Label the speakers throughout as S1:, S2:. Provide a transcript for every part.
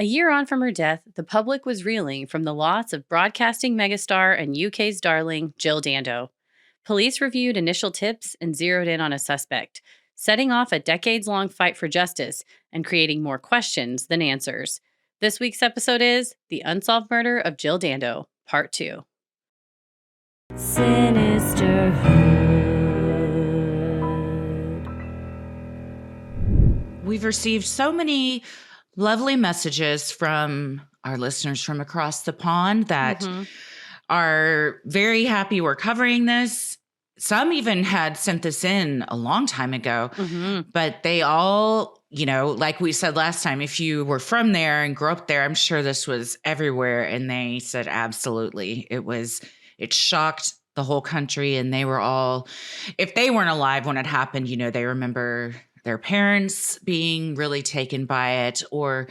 S1: A year on from her death, the public was reeling from the loss of broadcasting megastar and UK's darling, Jill Dando. Police reviewed initial tips and zeroed in on a suspect, setting off a decades long fight for justice and creating more questions than answers. This week's episode is The Unsolved Murder of Jill Dando, Part 2. Sinisterhood.
S2: We've received so many lovely messages from our listeners from across the pond that are very happy we're covering this. Some even had sent this in a long time ago, but they all, like we said last time, if you were from there and grew up there, I'm sure this was everywhere. And they said, absolutely. It shocked the whole country. And they were all, if they weren't alive when it happened, they remember their parents being really taken by it, or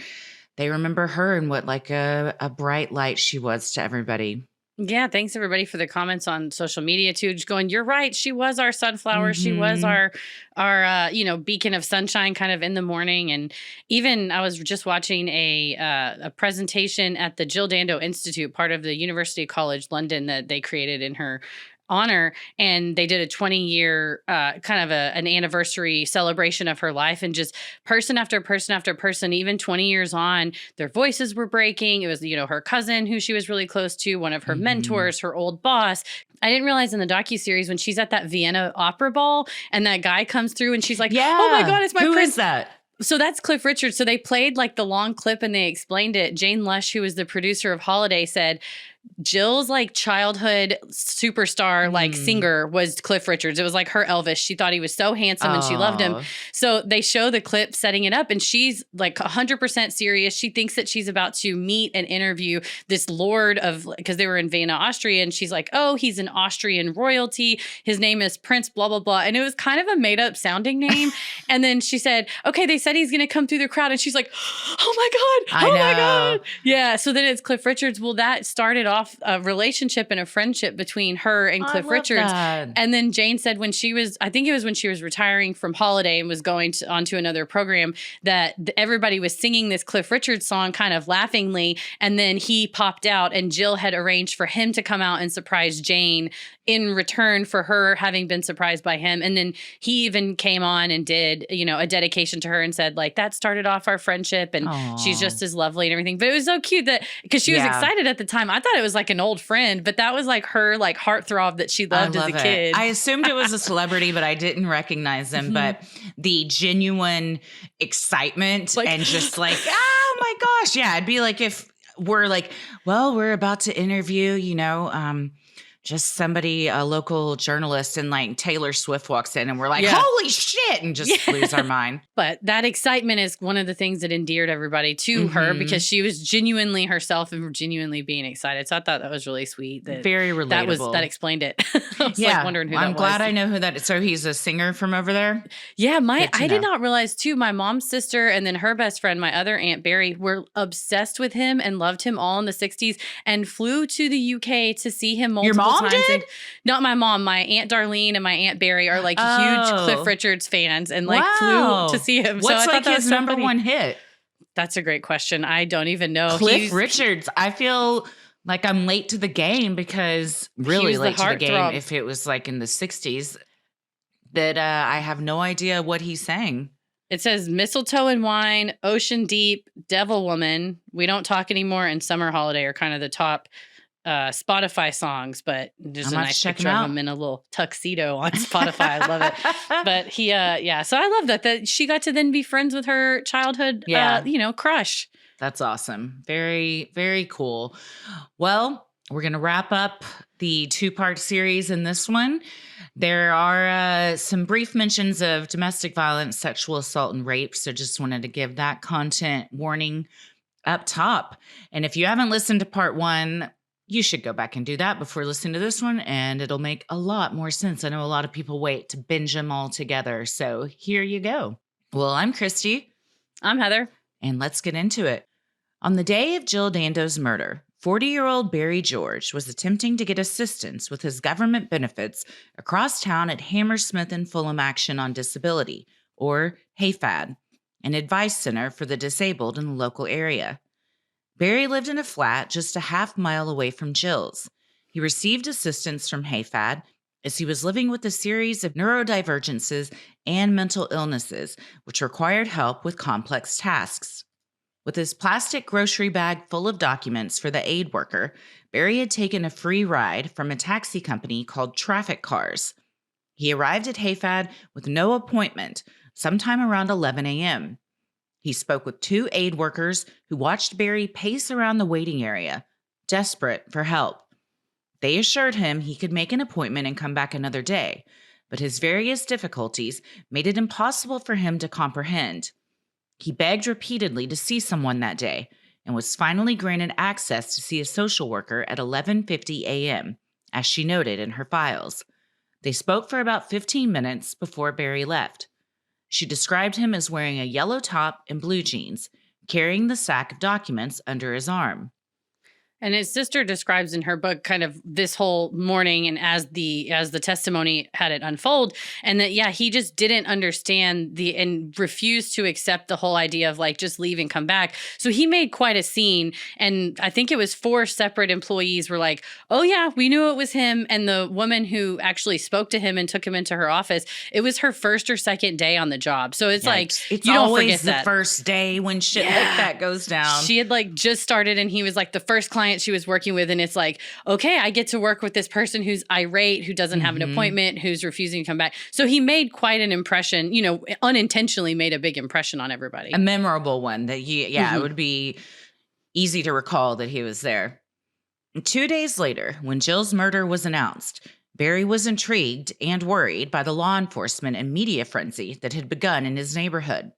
S2: they remember her and what like a bright light she was to everybody.
S1: Yeah, thanks everybody for the comments on social media too. Just going, you're right. She was our sunflower. She was our beacon of sunshine, kind of in the morning. And even I was just watching a presentation at the Jill Dando Institute, part of the University College London, that they created in her honor, and they did a 20-year kind of an anniversary celebration of her life, and just person after person after person, even 20 years on, their voices were breaking. It was her cousin who she was really close to, one of her mentors, her old boss. I didn't realize in the docuseries when she's at that Vienna opera ball and that guy comes through and she's like, oh my God, it's my
S2: Who
S1: prince.
S2: Is that?
S1: So that's Cliff Richard. So they played like the long clip and they explained it. Jane Lush, who was the producer of Holiday, said Jill's like childhood superstar, like singer, was Cliff Richards. It was like her Elvis. She thought he was so handsome and she loved him. So they show the clip setting it up and she's like 100% serious. She thinks that she's about to meet and interview this lord of, because they were in Vienna, Austria. And she's like, oh, he's an Austrian royalty. His name is Prince blah, blah, blah. And it was kind of a made up sounding name. And then she said, okay, they said he's going to come through the crowd. And she's like, oh my God. Oh my God. Yeah. So then it's Cliff Richards. Well, that started off a relationship and a friendship between her and Cliff Richards. That. And then Jane said when she was, I think it was when she was retiring from Holiday and was going onto another program, that everybody was singing this Cliff Richards song kind of laughingly. And then he popped out and Jill had arranged for him to come out and surprise Jane in return for her having been surprised by him. And then he even came on and did, a dedication to her and said like, that started off our friendship and she's just as lovely and everything. But it was so cute that because she was excited at the time. I thought it was like an old friend, but that was like her like heartthrob that she loved as a kid.
S2: I assumed it was a celebrity, but I didn't recognize them. But the genuine excitement and just like, oh my gosh. Yeah. It'd be like if we're like, well, we're about to interview, just somebody, a local journalist, and like Taylor Swift walks in and we're like, holy shit, and just lose our mind.
S1: But that excitement is one of the things that endeared everybody to her because she was genuinely herself and genuinely being excited. So I thought that was really sweet.
S2: Very relatable.
S1: That explained it. I was like wondering who that was.
S2: I'm glad I know who that is. So he's a singer from over there?
S1: Yeah, I did not realize too, my mom's sister and then her best friend, my other Aunt Barry, were obsessed with him and loved him all in the 60s and flew to the UK to see him multiple times.
S2: Did?
S1: Not my mom. My Aunt Darlene and my Aunt Barry are like huge Cliff Richards fans and like flew to see him.
S2: What's
S1: so
S2: like his number one hit?
S1: That's a great question. I don't even know.
S2: Cliff Richards. I feel like I'm late to the game because really late to the game if it was like in the 60s that I have no idea what he sang.
S1: It says Mistletoe and Wine, Ocean Deep, Devil Woman, We Don't Talk Anymore, and Summer Holiday are kind of the top Spotify songs, but there's a nice picture of him in a little tuxedo on Spotify. I love it. But he, so I love that she got to then be friends with her childhood, crush.
S2: That's awesome. Very, very cool. Well, we're going to wrap up the 2-part series in this one. There are some brief mentions of domestic violence, sexual assault, and rape. So just wanted to give that content warning up top. And if you haven't listened to part 1, you should go back and do that before listening to this one, and it'll make a lot more sense. I know a lot of people wait to binge them all together, so here you go. Well, I'm Christy.
S1: I'm Heather.
S2: And let's get into it. On the day of Jill Dando's murder, 40-year-old Barry George was attempting to get assistance with his government benefits across town at Hammersmith and Fulham Action on Disability, or HAFAD, an advice center for the disabled in the local area. Barry lived in a flat just a half mile away from Jill's. He received assistance from Hayfad as he was living with a series of neurodivergences and mental illnesses, which required help with complex tasks. With his plastic grocery bag full of documents for the aid worker, Barry had taken a free ride from a taxi company called Traffic Cars. He arrived at Hayfad with no appointment, sometime around 11 a.m. He spoke with 2 aid workers who watched Barry pace around the waiting area, desperate for help. They assured him he could make an appointment and come back another day, but his various difficulties made it impossible for him to comprehend. He begged repeatedly to see someone that day and was finally granted access to see a social worker at 11:50 a.m., as she noted in her files. They spoke for about 15 minutes before Barry left. She described him as wearing a yellow top and blue jeans, carrying the sack of documents under his arm.
S1: And his sister describes in her book kind of this whole morning and as the testimony had it unfold, and that he just didn't understand and refused to accept the whole idea of like just leave and come back. So he made quite a scene, and I think it was 4 separate employees were like, "Oh yeah, we knew it was him." And the woman who actually spoke to him and took him into her office, it was her first or second day on the job. So it's like
S2: it's
S1: you don't
S2: always
S1: forget
S2: the
S1: that
S2: first day when shit like that goes down.
S1: She had like just started, and he was like the first client she was working with, and it's like, okay, I get to work with this person who's irate, who doesn't have an appointment, who's refusing to come back. So he made quite an impression, unintentionally made a big impression on everybody.
S2: A memorable one that it would be easy to recall that he was there. And 2 days later, when Jill's murder was announced, Barry was intrigued and worried by the law enforcement and media frenzy that had begun in his neighborhood.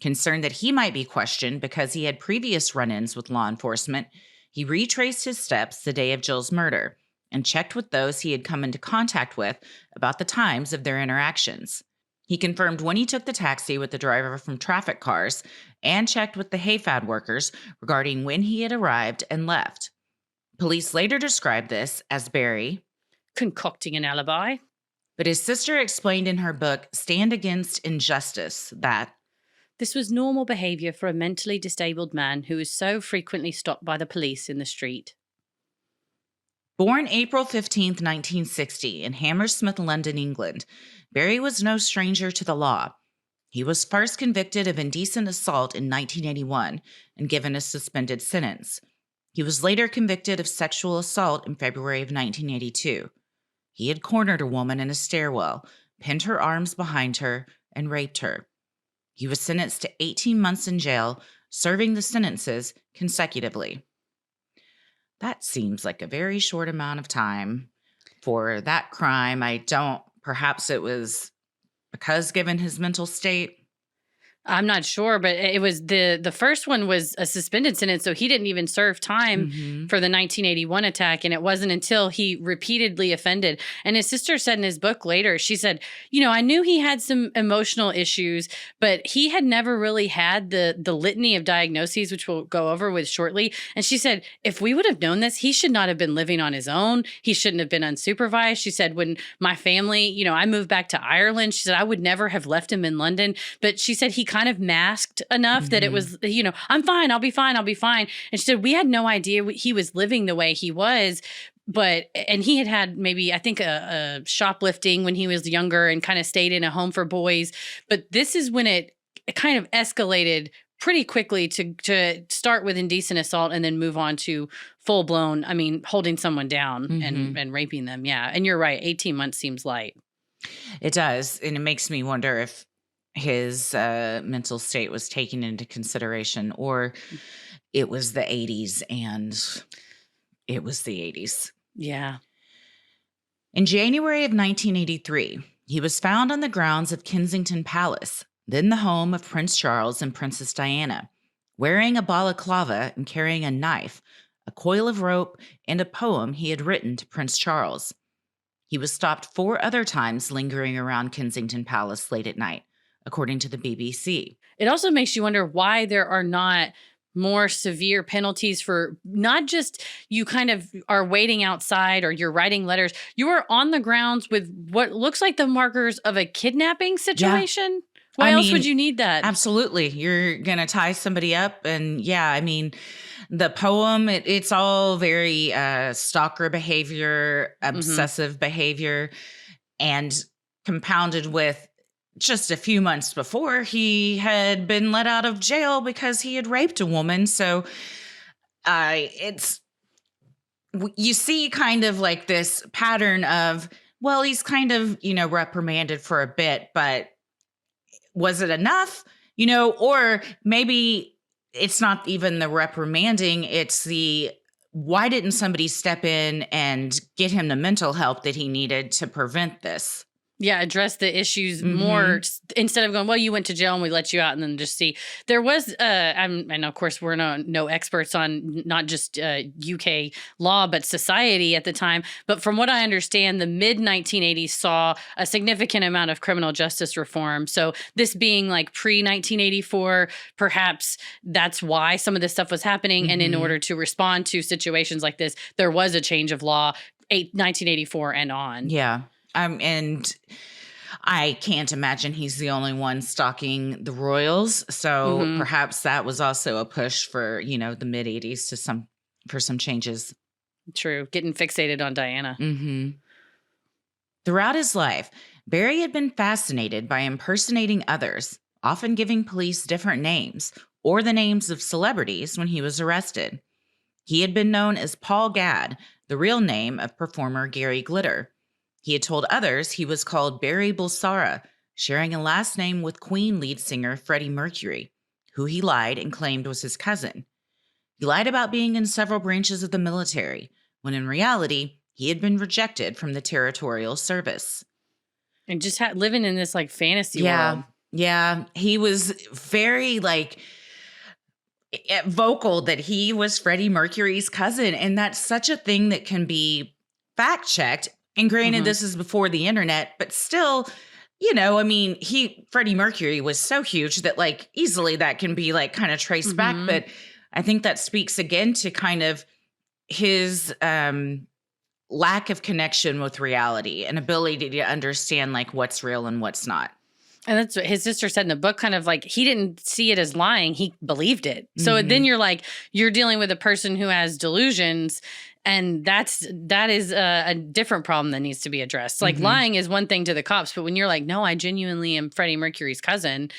S2: Concerned that he might be questioned because he had previous run-ins with law enforcement, he retraced his steps the day of Jill's murder and checked with those he had come into contact with about the times of their interactions. He confirmed when he took the taxi with the driver from Traffic Cars and checked with the Hayfad workers regarding when he had arrived and left. Police later described this as Barry
S1: concocting an alibi.
S2: But his sister explained in her book, Stand Against Injustice, that
S1: this was normal behavior for a mentally disabled man who was so frequently stopped by the police in the street.
S2: Born April 15, 1960, in Hammersmith, London, England, Barry was no stranger to the law. He was first convicted of indecent assault in 1981 and given a suspended sentence. He was later convicted of sexual assault in February of 1982. He had cornered a woman in a stairwell, pinned her arms behind her, and raped her. He was sentenced to 18 months in jail, serving the sentences consecutively. That seems like a very short amount of time for that crime. Perhaps it was because given his mental state.
S1: I'm not sure, but it was the first one was a suspended sentence, so he didn't even serve time for the 1981 attack, and it wasn't until he repeatedly offended. And his sister said in his book later, she said, I knew he had some emotional issues, but he had never really had the litany of diagnoses, which we'll go over with shortly. And she said, if we would have known this, he should not have been living on his own. He shouldn't have been unsupervised. She said, when my family, I moved back to Ireland, she said, I would never have left him in London. But she said he kind of masked enough that it was, I'm fine, I'll be fine. And she said, we had no idea he was living the way he was. And he had maybe, I think, a shoplifting when he was younger and kind of stayed in a home for boys. But this is when it kind of escalated pretty quickly to start with indecent assault and then move on to full blown, holding someone down and raping them. Yeah. And you're right. 18 months seems light.
S2: It does. And it makes me wonder if his mental state was taken into consideration, or it was the 80s and it was the 80s.
S1: Yeah.
S2: In January of 1983, he was found on the grounds of Kensington Palace, then the home of Prince Charles and Princess Diana, wearing a balaclava and carrying a knife, a coil of rope, and a poem he had written to Prince Charles. He was stopped 4 other times lingering around Kensington Palace late at night, according to the BBC.
S1: It also makes you wonder why there are not more severe penalties for not just you kind of are waiting outside or you're writing letters. You are on the grounds with what looks like the markers of a kidnapping situation. Yeah. Why else would you need that?
S2: Absolutely. You're going to tie somebody up. And The poem, it's all very stalker behavior,
S1: Mm-hmm.
S2: obsessive behavior, and compounded with just a few months before, he had been let out of jail because he had raped a woman. So it's, you see kind of like this pattern of, well, he's kind of, reprimanded for a bit, but was it enough? Or maybe it's not even the reprimanding, it's the, why didn't somebody step in and get him the mental help that he needed to prevent this?
S1: Yeah, address the issues more
S2: Mm-hmm.
S1: instead of going, well, you went to jail and we let you out, and then just see. There was, and of course, we're no experts on not just UK law, but society at the time. But from what I understand, the mid 1980s saw a significant amount of criminal justice reform. So this being like pre 1984, perhaps that's why some of this stuff was happening.
S2: Mm-hmm.
S1: And in order to respond to situations like this, there was a change of law, 1984 and on.
S2: Yeah. And I can't imagine he's the only one stalking the royals. So
S1: Mm-hmm.
S2: perhaps that was also a push for, the mid 80s for some changes.
S1: True. Getting fixated on Diana.
S2: Mm-hmm. Throughout his life, Barry had been fascinated by impersonating others, often giving police different names or the names of celebrities when he was arrested. He had been known as Paul Gadd, the real name of performer Gary Glitter. He had told others he was called Barry Bulsara, sharing a last name with Queen lead singer Freddie Mercury, who he lied and claimed was his cousin. He lied about being in several branches of the military, when in reality, he had been rejected from the territorial service.
S1: And just living in this like fantasy world.
S2: Yeah. He was very vocal that he was Freddie Mercury's cousin. And that's such a thing that can be fact checked. And granted, this is before the internet, but still, Freddie Mercury was so huge that like easily that can be like kind of traced back. But I think that speaks again to kind of his lack of connection with reality and ability to understand like what's real and what's not.
S1: And that's what his sister said in the book, kind of like he didn't see it as lying. He believed it. So then you're dealing with a person who has delusions. And that is a different problem that needs to be addressed. Like lying is one thing to the cops, but when you're like, no, I genuinely am Freddie Mercury's cousin,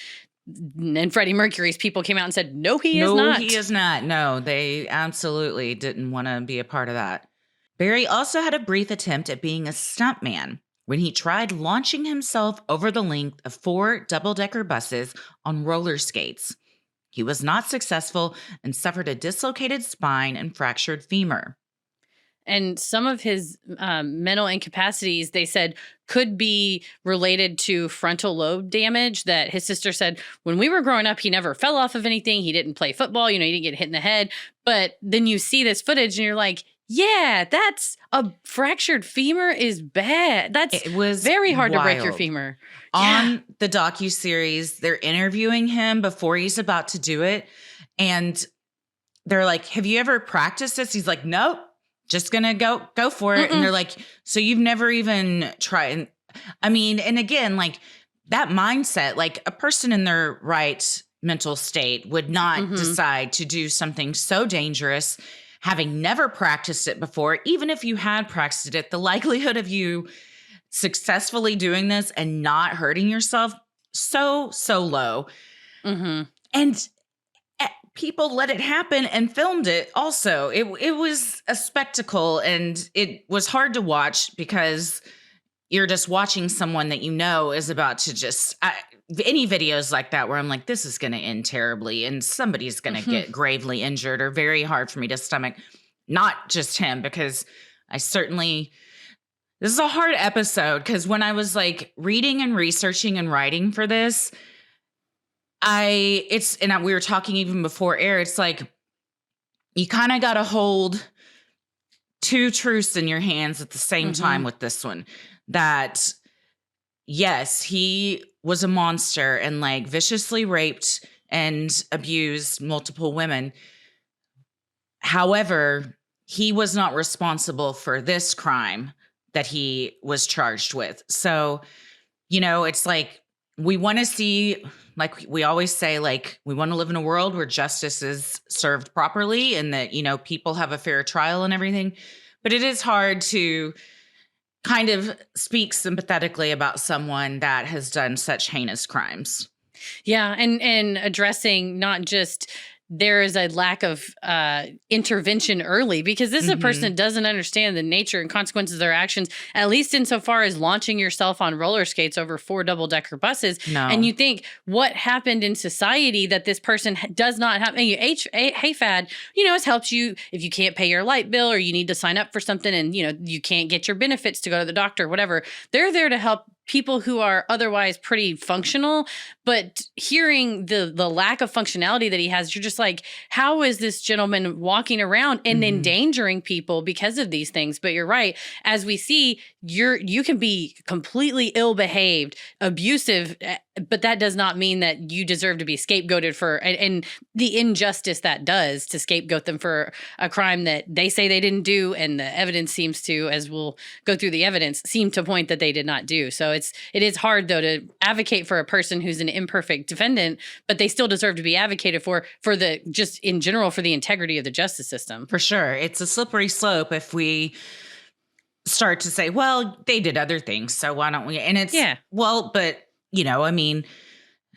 S1: and Freddie Mercury's people came out and said, no, he is not.
S2: No, he is not. No, they absolutely didn't want to be a part of that. Barry also had a brief attempt at being a stuntman when he tried launching himself over the length of 4 double-decker buses on roller skates. He was not successful and suffered a dislocated spine and fractured femur.
S1: And some of his mental incapacities, they said, could be related to frontal lobe damage. That his sister said, when we were growing up, he never fell off of anything. He didn't play football. He didn't get hit in the head. But then you see this footage and you're like, yeah, that's a fractured femur is bad. It was very hard to break your femur.
S2: On the docuseries, they're interviewing him before he's about to do it. And they're like, have you ever practiced this? He's like, nope. Just gonna go for it. And they're like, so you've never even tried. I mean, and again, like that mindset, like a person in their right mental state would not decide to do something so dangerous, having never practiced it before. Even if you had practiced it, the likelihood of you successfully doing this and not hurting yourself, so low. And people let it happen and filmed it also. It was a spectacle, and it was hard to watch because you're just watching someone that is about to just any videos like that where I'm like, this is going to end terribly and somebody's going to get gravely injured or very hard for me to stomach. Not just him, because this is a hard episode, because when I was like reading and researching and writing for this, we were talking even before air, it's like you kind of got to hold 2 truths in your hands at the same time with this one. That yes, he was a monster and like viciously raped and abused multiple women. However, he was not responsible for this crime that he was charged with. So, it's like, we want to see, like we always say, like we want to live in a world where justice is served properly and that, you know, people have a fair trial and everything. But it is hard to kind of speak sympathetically about someone that has done such heinous crimes.
S1: Yeah, and addressing not just there is a lack of intervention early, because this is a person that doesn't understand the nature and consequences of their actions, at least insofar as launching yourself on roller skates over 4 double-decker buses.
S2: No.
S1: And you think, what happened in society that this person does not have? HFAD, you know, has helped you if you can't pay your light bill or you need to sign up for something and, you know, you can't get your benefits to go to the doctor, whatever. They're there to help people who are otherwise pretty functional, but hearing the lack of functionality that he has, you're just like, how is this gentleman walking around and endangering people because of these things? But you're right. As we see, you can be completely ill-behaved, abusive, but that does not mean that you deserve to be scapegoated for, and the injustice that does to scapegoat them for a crime that they say they didn't do, and the evidence seems to, as we'll go through the evidence, seem to point that they did not do. So it is hard, though, to advocate for a person who's an imperfect defendant, but they still deserve to be advocated for the, just in general, for the integrity of the justice system.
S2: For sure. It's a slippery slope if we start to say, well, they did other things, so why don't we? And it's, well, but, you know, I mean,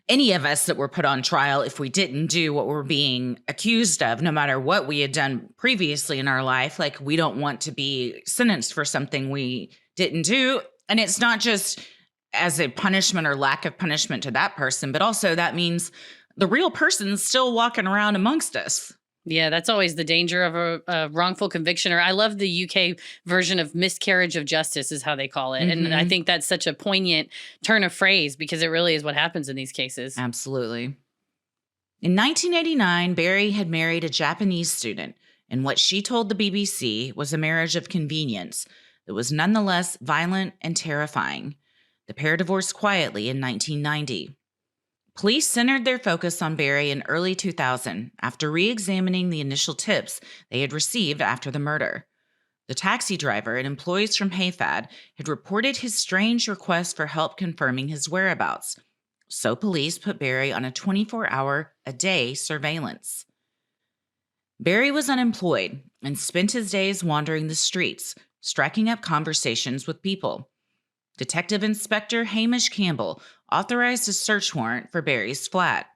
S2: any of us that were put on trial, if we didn't do what we're being accused of, no matter what we had done previously in our life, like we don't want to be sentenced for something we didn't do. And it's not just as a punishment or lack of punishment to that person, but also that means the real person's still walking around amongst us.
S1: Yeah, that's always the danger of a wrongful conviction. Or I love the UK version of miscarriage of justice is how they call it. And I think that's such a poignant turn of phrase because it really is what happens in these cases.
S2: Absolutely. In 1989, Barry had married a Japanese student, and what she told the BBC was a marriage of convenience that was nonetheless violent and terrifying. The pair divorced quietly in 1990. Police centered their focus on Barry in early 2000 after re-examining the initial tips they had received after the murder. The taxi driver and employees from Hayfad had reported his strange request for help confirming his whereabouts, so police put Barry on a 24-hour-a-day surveillance. Barry was unemployed and spent his days wandering the streets, striking up conversations with people. Detective Inspector Hamish Campbell authorized a search warrant for Barry's flat.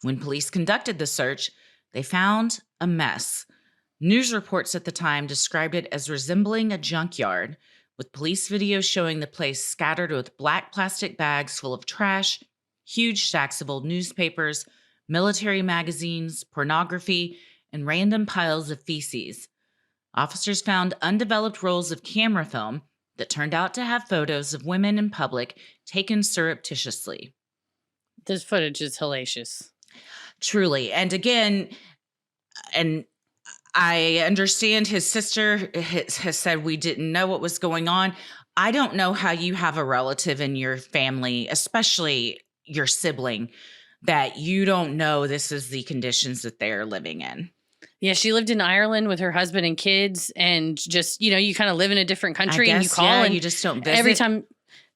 S2: When police conducted the search, they found a mess. News reports at the time described it as resembling a junkyard, with police video showing the place scattered with black plastic bags full of trash, huge stacks of old newspapers, military magazines, pornography, and random piles of feces. Officers found undeveloped rolls of camera film that turned out to have photos of women in public taken surreptitiously.
S1: This footage is hellacious.
S2: Truly. And again, and I understand his sister has said we didn't know what was going on. I don't know how you have a relative in your family, especially your sibling, that you don't know this is the conditions that they're living in.
S1: Yeah, she lived in Ireland with her husband and kids, and just, you know, you kind of live in a different country and you call and
S2: you just don't visit.
S1: Every time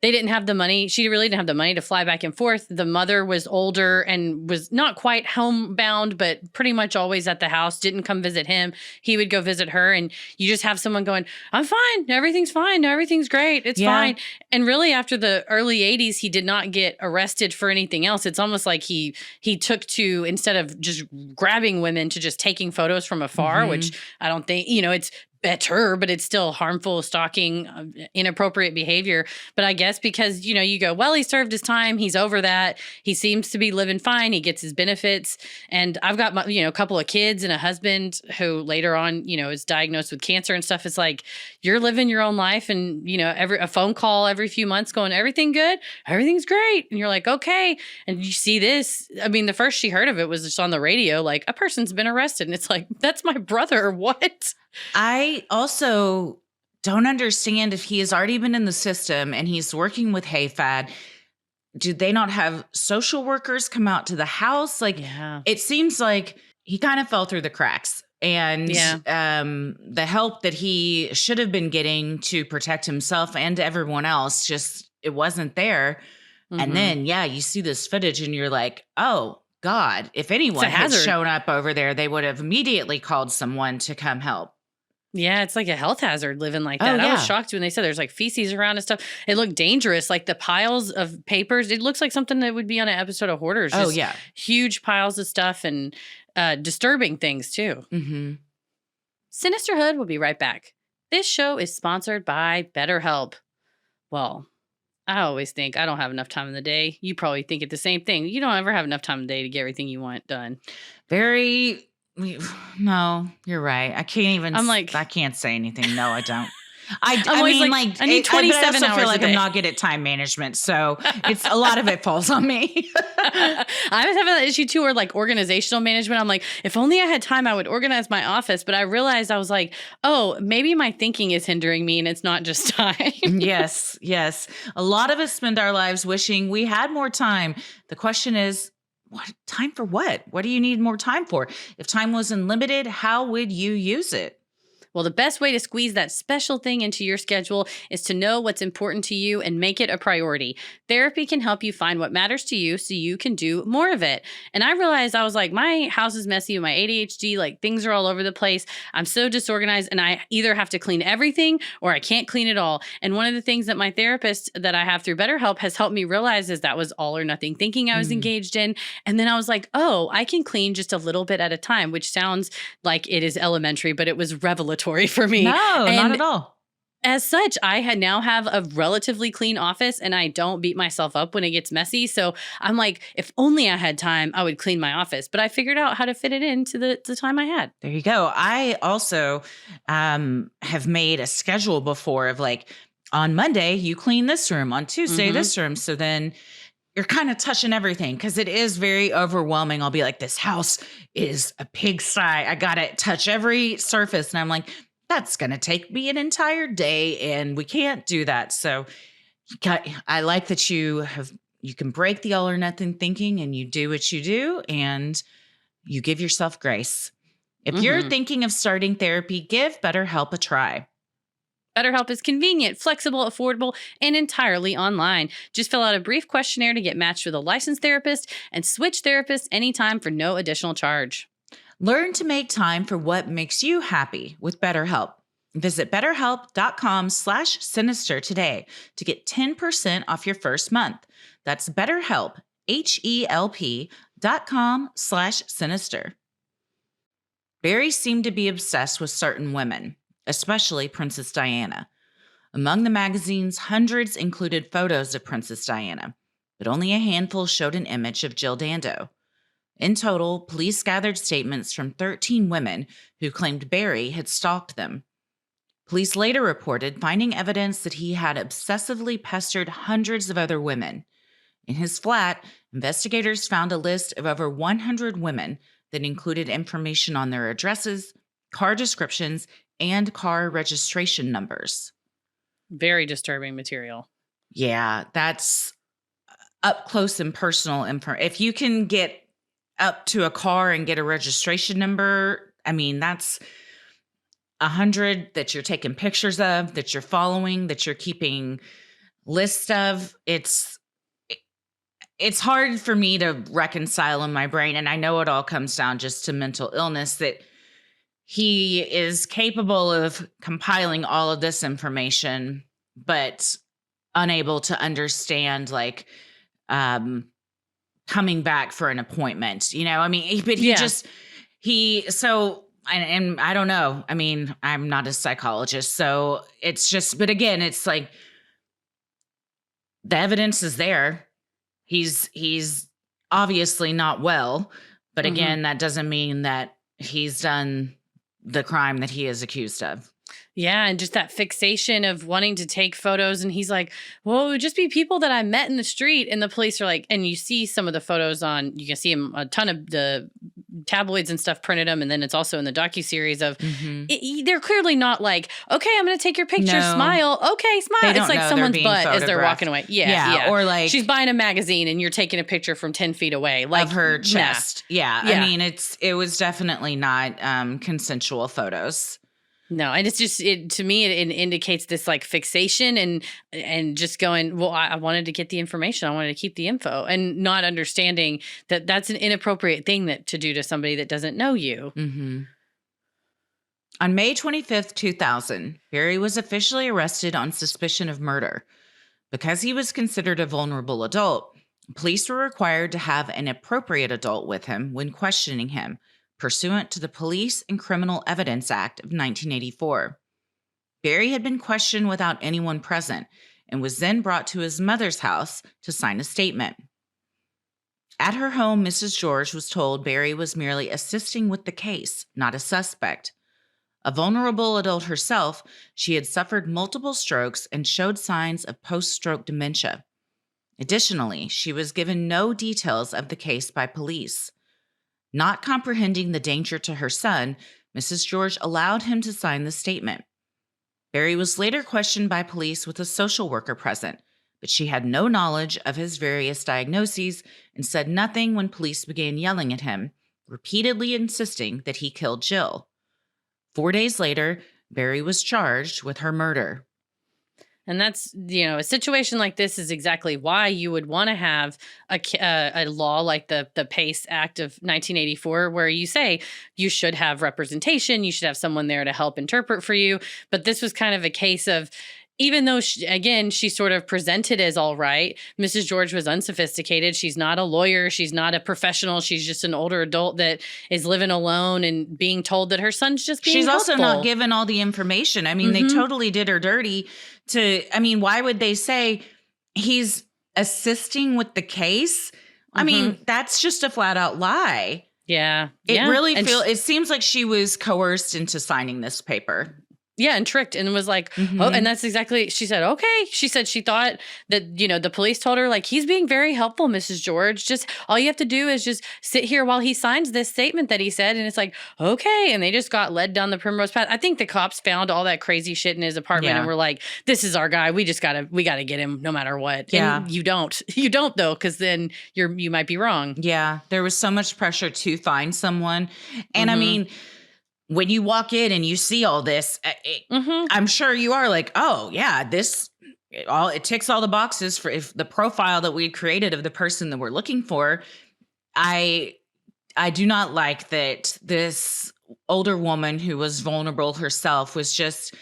S1: they didn't have the money. She really didn't have the money to fly back and forth. The mother was older and was not quite homebound, but pretty much always at the house, didn't come visit him. He would go visit her. And you just have someone going, I'm fine. Everything's fine. Everything's great. It's fine. And really after the early 80s, he did not get arrested for anything else. It's almost like he took to, instead of just grabbing women, to just taking photos from afar, which I don't think, you know, it's better, but it's still harmful, stalking, inappropriate behavior. But I guess because, you know, you go, well, he served his time. He's over that. He seems to be living fine. He gets his benefits. And I've got, my, you know, a couple of kids and a husband who later on, you know, is diagnosed with cancer and stuff. It's like, you're living your own life and, you know, a phone call every few months going, everything good? Everything's great. And you're like, okay. And you see this. I mean, the first she heard of it was just on the radio, like, a person's been arrested. And it's like, that's my brother. What?
S2: I also don't understand if he has already been in the system and he's working with Hayfad. Do they not have social workers come out to the house? Like, it seems like he kind of fell through the cracks. And the help that he should have been getting to protect himself and everyone else, just it wasn't there. And then, you see this footage and you're like, oh, God, if anyone had shown up over there, they would have immediately called someone to come help.
S1: Yeah, it's like a health hazard living like that. I was shocked when they said there's like feces around and stuff. It looked dangerous, like the piles of papers. It looks like something that would be on an episode of Hoarders. Just huge piles of stuff and disturbing things too. Sinisterhood will be right back. This show is sponsored by BetterHelp. Well, I always think I don't have enough time in the day. You probably think it the same thing. You don't ever have enough time in the day to get everything you want done.
S2: No, you're right. I can't even. I can't say anything. No, I don't. I mean, I
S1: need 27 hours.
S2: I feel like I'm not good at time management, so it's a lot of it falls on me.
S1: I was having that issue too, or like organizational management. I'm like, if only I had time, I would organize my office. But I realized I was like, oh, maybe my thinking is hindering me, and it's not just time.
S2: Yes. A lot of us spend our lives wishing we had more time. The question is, what time for what? What do you need more time for? If time was unlimited, how would you use it?
S1: Well, the best way to squeeze that special thing into your schedule is to know what's important to you and make it a priority. Therapy can help you find what matters to you so you can do more of it. And I realized I was like, my house is messy with my ADHD, like things are all over the place. I'm so disorganized and I either have to clean everything or I can't clean it all. And one of the things that my therapist that I have through BetterHelp has helped me realize is that was all or nothing thinking I was engaged in. And then I was like, oh, I can clean just a little bit at a time, which sounds like it is elementary, but it was revelatory for me.
S2: No, not at all.
S1: As such, I now have a relatively clean office and I don't beat myself up when it gets messy. So I'm like, if only I had time, I would clean my office. But I figured out how to fit it into the time I had.
S2: There you go. I also have made a schedule before of like, on Monday, you clean this room. On Tuesday, this room. So then you're kind of touching everything because it is very overwhelming. I'll be like, this house is a pigsty. I got to touch every surface. And I'm like, that's going to take me an entire day and we can't do that. So I like that you can break the all or nothing thinking and you do what you do and you give yourself grace. If you're thinking of starting therapy, give BetterHelp a try.
S1: BetterHelp is convenient, flexible, affordable, and entirely online. Just fill out a brief questionnaire to get matched with a licensed therapist and switch therapists anytime for no additional charge.
S2: Learn to make time for what makes you happy with BetterHelp. Visit BetterHelp.com/sinister today to get 10% off your first month. That's BetterHelp, HELP.com/sinister. Barry seemed to be obsessed with certain women, especially Princess Diana. Among the magazine's hundreds included photos of Princess Diana, but only a handful showed an image of Jill Dando. In total, police gathered statements from 13 women who claimed Barry had stalked them. Police later reported finding evidence that he had obsessively pestered hundreds of other women. In his flat, investigators found a list of over 100 women that included information on their addresses, car descriptions, and car registration numbers.
S1: Very disturbing material.
S2: Yeah, that's up close and personal info. If you can get up to a car and get a registration number, I mean, that's 100 that you're taking pictures of, that you're following, that you're keeping lists of. It's hard for me to reconcile in my brain. And I know it all comes down just to mental illness, that he is capable of compiling all of this information, but unable to understand, like, coming back for an appointment, I mean, but and I don't know. I mean, I'm not a psychologist, so it's just, but again, it's like the evidence is there. He's obviously not well, but again, that doesn't mean that he's done the crime that he is accused of.
S1: Yeah, and just that fixation of wanting to take photos. And he's like, well, it would just be people that I met in the street. And the police are like, and you see some of the photos you can see him, a ton of the tabloids and stuff printed them. And then it's also in the docuseries of, they're clearly not like, okay, I'm going to take your picture, smile. Okay, smile. It's like someone's butt as they're walking away. Yeah.
S2: Or like,
S1: she's buying a magazine and you're taking a picture from 10 feet away. Like
S2: of her chest. Yeah. I mean, it was definitely not consensual photos.
S1: No, and it's just to me it indicates this like fixation and just going, well, I wanted to get the information, I wanted to keep the info, and not understanding that that's an inappropriate thing that to do to somebody that doesn't know you.
S2: Mm-hmm. On May 25th, 2000, Barry was officially arrested on suspicion of murder. Because he was considered a vulnerable adult, police were required to have an appropriate adult with him when questioning him, pursuant to the Police and Criminal Evidence Act of 1984. Barry had been questioned without anyone present and was then brought to his mother's house to sign a statement. At her home, Mrs. George was told Barry was merely assisting with the case, not a suspect. A vulnerable adult herself, she had suffered multiple strokes and showed signs of post-stroke dementia. Additionally, she was given no details of the case by police. Not comprehending the danger to her son, Mrs. George allowed him to sign the statement. Barry was later questioned by police with a social worker present, but she had no knowledge of his various diagnoses and said nothing when police began yelling at him, repeatedly insisting that he killed Jill. 4 days later, Barry was charged with her murder.
S1: And that's, a situation like this is exactly why you would want to have a law like the PACE Act of 1984, where you say you should have representation, you should have someone there to help interpret for you. But this was kind of a case of, even though, she sort of presented as all right, Mrs. George was unsophisticated. She's not a lawyer. She's not a professional. She's just an older adult that is living alone and being told that her son's just being
S2: also
S1: helpful.
S2: not given all the information. I mean, they totally did her dirty why would they say he's assisting with the case? I mean, that's just a flat out lie.
S1: Yeah.
S2: It seems like she was coerced into signing this paper.
S1: Yeah, and tricked, and was like, oh, and that's exactly, she said, okay. She said she thought that, the police told her, like, he's being very helpful, Mrs. George. Just, all you have to do is just sit here while he signs this statement that he said. And it's like, okay. And they just got led down the primrose path. I think the cops found all that crazy shit in his apartment and were like, this is our guy. We gotta get him no matter what. Yeah. And you don't though, because then you might be wrong.
S2: Yeah. There was so much pressure to find someone. And I mean, when you walk in and you see all this, I'm sure you are like, oh yeah, it ticks all the boxes for if the profile that we had created of the person that we're looking for. I do not like that this older woman who was vulnerable herself was just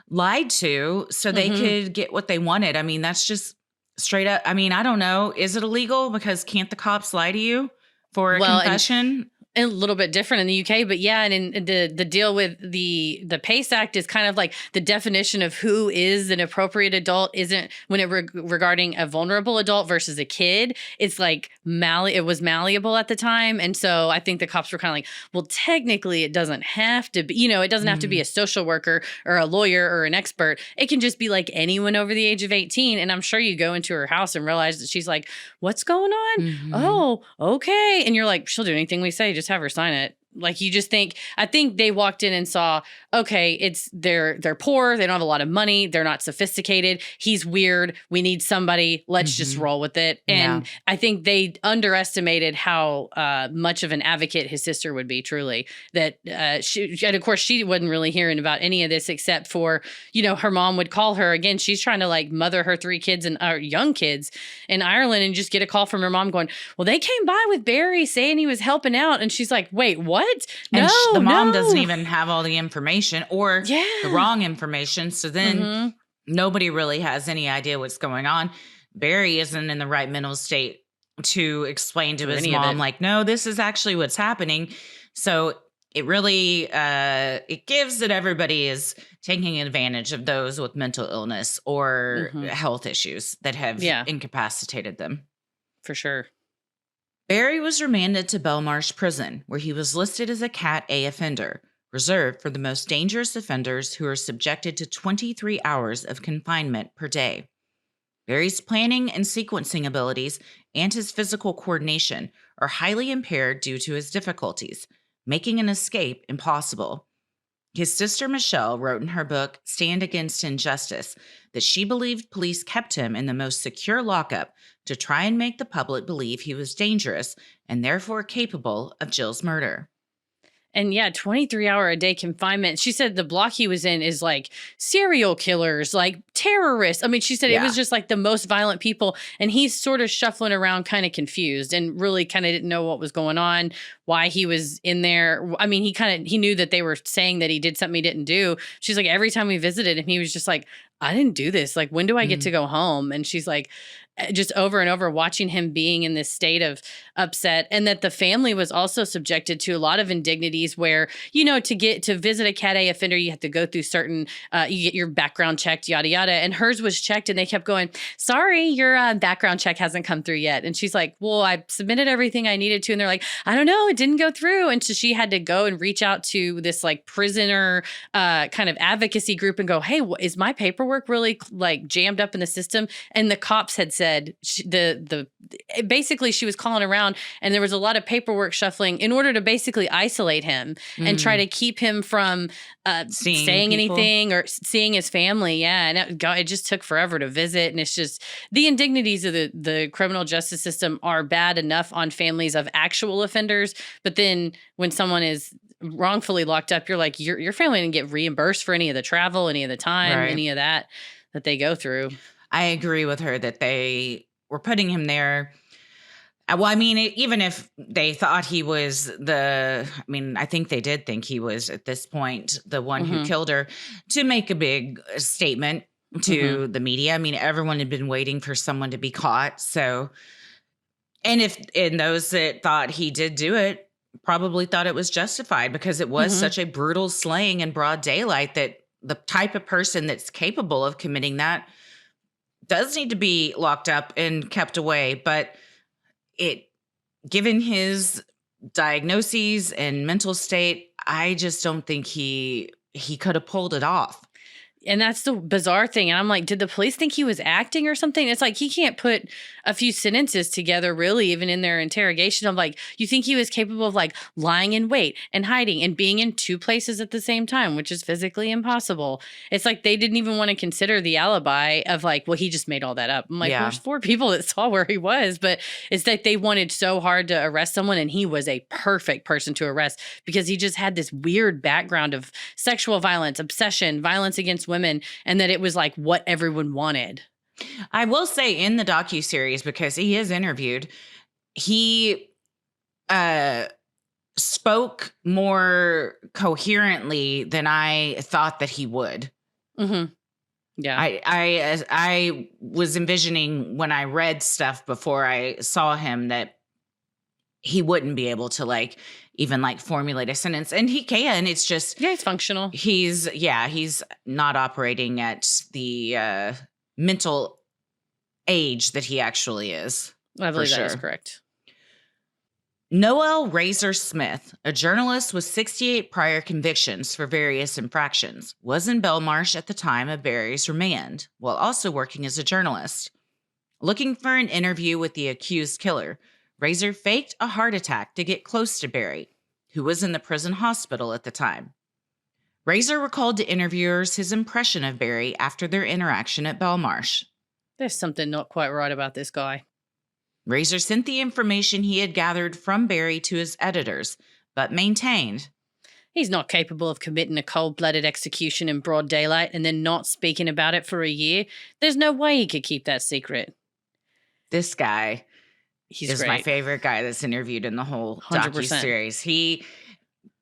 S2: lied to so they could get what they wanted. I mean, that's just straight up. I mean, I don't know. Is it illegal? Because can't the cops lie to you for a confession?
S1: A little bit different in the UK, but yeah, and in the deal with the PACE Act is kind of like the definition of who is an appropriate adult isn't when it regarding a vulnerable adult versus a kid. It's like it was malleable at the time, and so I think the cops were kind of like, well, technically, it doesn't have to be, it doesn't have to be a social worker or a lawyer or an expert. It can just be like anyone over the age of 18. And I'm sure you go into her house and realize that she's like, what's going on? Oh, okay, and you're like, she'll do anything we say. Just have her sign it. Like, you just think, I think they walked in and saw, okay, they're poor. They don't have a lot of money. They're not sophisticated. He's weird. We need somebody. Let's just roll with it. And I think they underestimated how much of an advocate his sister would be, truly. That and of course, she wasn't really hearing about any of this except for, her mom would call her. Again, she's trying to like mother her 3 kids and young kids in Ireland, and just get a call from her mom going, well, they came by with Barry saying he was helping out. And she's like, wait, what?
S2: And the mom doesn't even have all the information or the wrong information. So then nobody really has any idea what's going on. Barry isn't in the right mental state to explain to his mom, like, no, this is actually what's happening. So it really, it gives that everybody is taking advantage of those with mental illness or health issues that have incapacitated them.
S1: For sure.
S2: Barry was remanded to Belmarsh Prison, where he was listed as a Cat A offender, reserved for the most dangerous offenders who are subjected to 23 hours of confinement per day. Barry's planning and sequencing abilities and his physical coordination are highly impaired due to his difficulties, making an escape impossible. His sister Michelle wrote in her book, Stand Against Injustice, that she believed police kept him in the most secure lockup to try and make the public believe he was dangerous and therefore capable of Jill's murder.
S1: And yeah, 23-hour-a-day confinement. She said the block he was in is like serial killers, like terrorists. I mean, she said it was just like the most violent people. And he's sort of shuffling around kind of confused and really kind of didn't know what was going on, why he was in there. I mean, he knew that they were saying that he did something he didn't do. She's like, every time we visited him, he was just like, I didn't do this. Like, when do I get to go home? And she's like, just over and over watching him being in this state of upset, and that the family was also subjected to a lot of indignities where, you know, to visit a Cat A offender, you have to go through certain, you get your background checked, yada, yada. And hers was checked and they kept going, sorry, your background check hasn't come through yet. And she's like, well, I submitted everything I needed to. And they're like, I don't know, it didn't go through. And so she had to go and reach out to this like prisoner kind of advocacy group and go, hey, is my paperwork really like jammed up in the system? And the cops had said, basically she was calling around and there was a lot of paperwork shuffling in order to basically isolate him and try to keep him from saying anything or seeing his family. Yeah. And it just took forever to visit. And it's just the indignities of the criminal justice system are bad enough on families of actual offenders. But then when someone is wrongfully locked up, you're like, your family didn't get reimbursed for any of the travel, any of the time, any of that they go through.
S2: I agree with her that they were putting him there. Well, I mean, even if they thought he was I think they did think he was at this point the one who killed her, to make a big statement to the media. I mean, everyone had been waiting for someone to be caught. So, and those that thought he did do it probably thought it was justified because it was such a brutal slaying in broad daylight that the type of person that's capable of committing that does need to be locked up and kept away. But given his diagnoses and mental state, I just don't think he could have pulled it off.
S1: And that's the bizarre thing. And I'm like, did the police think he was acting or something? It's like, he can't put a few sentences together, really, even in their interrogation. I'm like, you think he was capable of like lying in wait and hiding and being in two places at the same time, which is physically impossible. It's like, they didn't even want to consider the alibi of like, well, he just made all that up. I'm like, there's 4 people that saw where he was, but it's that they wanted so hard to arrest someone. And he was a perfect person to arrest because he just had this weird background of sexual violence, obsession, violence against women, and that it was like what everyone wanted.
S2: I will say in the docuseries, because he is interviewed, he spoke more coherently than I thought that he would.
S1: Yeah.
S2: I was envisioning when I read stuff before I saw him that he wouldn't be able to like even like formulate a sentence, and he can. It's just
S1: he's functional.
S2: He's not operating at the mental age that he actually is.
S1: I believe that is correct.
S2: Noel Razor Smith, a journalist with 68 prior convictions for various infractions, was in Belmarsh at the time of Barry's remand, while also working as a journalist. Looking for an interview with the accused killer, Razor faked a heart attack to get close to Barry, who was in the prison hospital at the time. Razor recalled to interviewers his impression of Barry after their interaction at Belmarsh.
S1: There's something not quite right about this guy.
S2: Razor sent the information he had gathered from Barry to his editors, but maintained
S1: he's not capable of committing a cold-blooded execution in broad daylight and then not speaking about it for a year. There's no way he could keep that secret.
S2: This guy
S1: is
S2: great. My favorite guy that's interviewed in the whole docuseries. He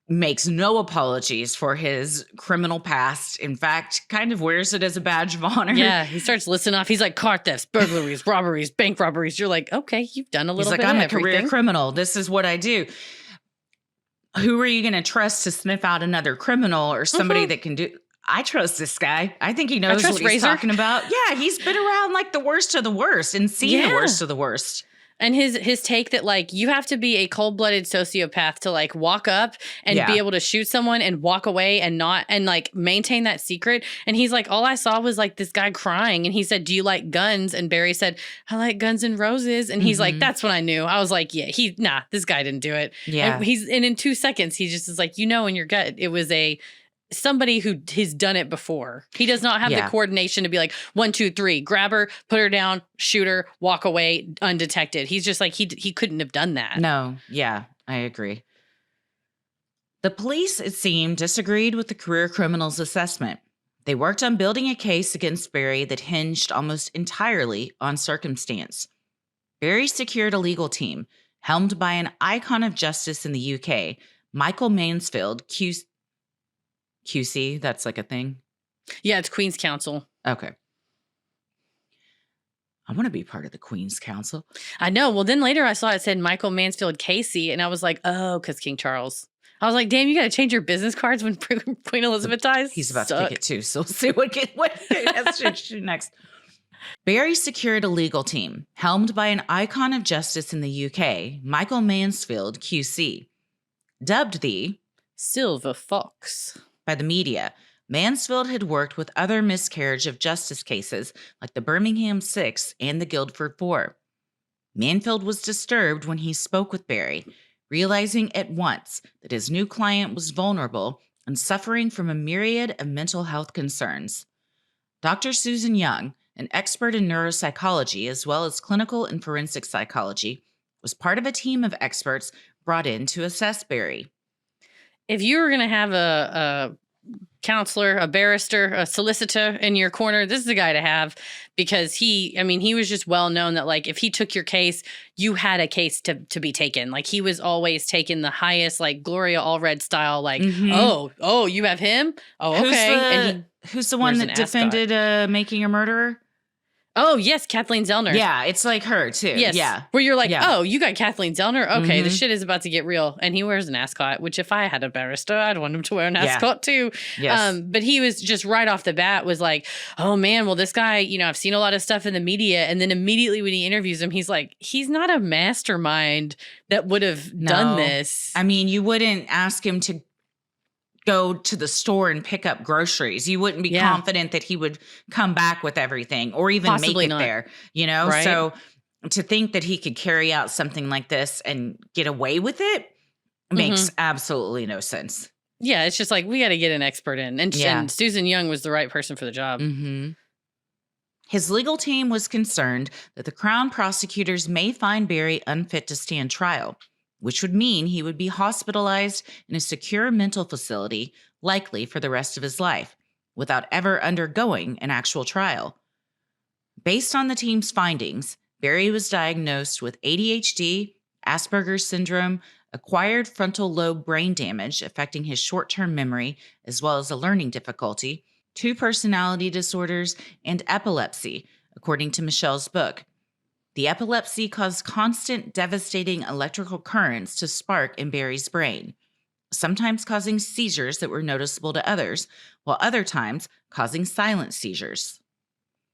S2: makes no apologies for his criminal past. In fact, kind of wears it as a badge of honor.
S1: Yeah, he starts listing off. He's like, car thefts, burglaries, robberies, bank robberies. You're like, okay, you've done a little bit of everything.
S2: He's like, I'm a career criminal. This is what I do. Who are you going to trust to sniff out another criminal or somebody that can do... I trust this guy. I think he knows what he's talking about. Yeah, he's been around like the worst of the worst and seen the worst of the worst.
S1: And his take that like you have to be a cold-blooded sociopath to like walk up and be able to shoot someone and walk away and not and like maintain that secret. And he's like, all I saw was like this guy crying. And he said, do you like guns? And Barry said, I like Guns N' Roses. And he's like, that's when I knew. I was like, yeah, this guy didn't do it.
S2: Yeah.
S1: And in 2 seconds, he just is like, in your gut, it was somebody who has done it before. He does not have the coordination to be like 1, 2, 3, grab her, put her down, shoot her, walk away undetected. He's just like, he couldn't have done that.
S2: No. Yeah, I agree. The police, it seemed, disagreed with the career criminal's assessment. They worked on building a case against Barry that hinged almost entirely on circumstance. Barry secured a legal team, helmed by an icon of justice in the UK, Michael Mansfield, QC, that's like a thing?
S1: Yeah, it's Queen's Counsel.
S2: Okay. I want to be part of the Queen's Council.
S1: I know. Well, then later I saw it said Michael Mansfield Casey, and I was like, oh, because King Charles. I was like, damn, you got to change your business cards when Queen Elizabeth dies?
S2: He's about to kick it too, so we'll see what has to do next. Barry secured a legal team, helmed by an icon of justice in the UK, Michael Mansfield QC. Dubbed the
S1: Silver Fox
S2: by the media, Mansfield had worked with other miscarriage of justice cases like the Birmingham 6 and the Guildford 4. Mansfield was disturbed when he spoke with Barry, realizing at once that his new client was vulnerable and suffering from a myriad of mental health concerns. Dr. Susan Young, an expert in neuropsychology as well as clinical and forensic psychology, was part of a team of experts brought in to assess Barry.
S1: If you were going to have a counselor, a barrister, a solicitor in your corner, this is the guy to have, because he was just well known that like if he took your case, you had a case to be taken. Like he was always taking the highest, like Gloria Allred style, like, oh, you have him? Oh, okay.
S2: Who's the one that defended making a murderer?
S1: Oh, yes, Kathleen Zellner.
S2: Yeah, it's like her, too.
S1: Yes.
S2: Yeah.
S1: Where you're like, oh, you got Kathleen Zellner? Okay, the shit is about to get real. And he wears an ascot, which if I had a barrister, I'd want him to wear an ascot, too.
S2: Yes.
S1: But he was just right off the bat was like, oh, man, well, this guy, I've seen a lot of stuff in the media. And then immediately when he interviews him, he's like, he's not a mastermind that would have done this.
S2: I mean, you wouldn't ask him to go to the store and pick up groceries. You wouldn't be confident that he would come back with everything or even
S1: Possibly
S2: make it
S1: not.
S2: there,
S1: Right?
S2: So to think that he could carry out something like this and get away with it makes absolutely no sense.
S1: Yeah, it's just like, we got to get an expert in. And Susan Young was the right person for the job.
S2: His legal team was concerned that the Crown prosecutors may find Barry unfit to stand trial, which would mean he would be hospitalized in a secure mental facility, likely for the rest of his life, without ever undergoing an actual trial. Based on the team's findings, Barry was diagnosed with ADHD, Asperger's syndrome, acquired frontal lobe brain damage affecting his short-term memory, as well as a learning difficulty, 2 personality disorders, and epilepsy, according to Michelle's book. The epilepsy caused constant, devastating electrical currents to spark in Barry's brain, sometimes causing seizures that were noticeable to others, while other times causing silent seizures.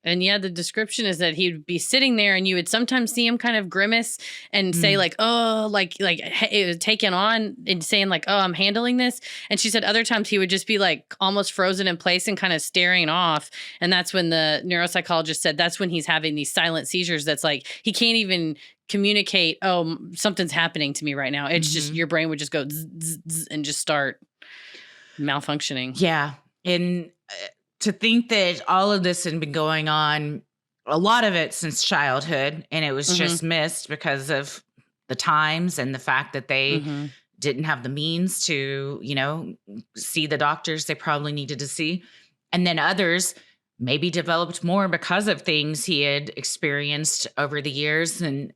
S1: And yeah, the description is that he'd be sitting there and you would sometimes see him kind of grimace and say like, oh, like it was taken on and saying like, oh, I'm handling this. And she said other times he would just be like almost frozen in place and kind of staring off. And that's when the neuropsychologist said that's when he's having these silent seizures. That's like, he can't even communicate, oh, something's happening to me right now. It's just your brain would just go zzz, zzz, zzz, and just start malfunctioning.
S2: Yeah. And to think that all of this had been going on, a lot of it since childhood, and it was just missed because of the times and the fact that they didn't have the means to, see the doctors they probably needed to see. And then others maybe developed more because of things he had experienced over the years. And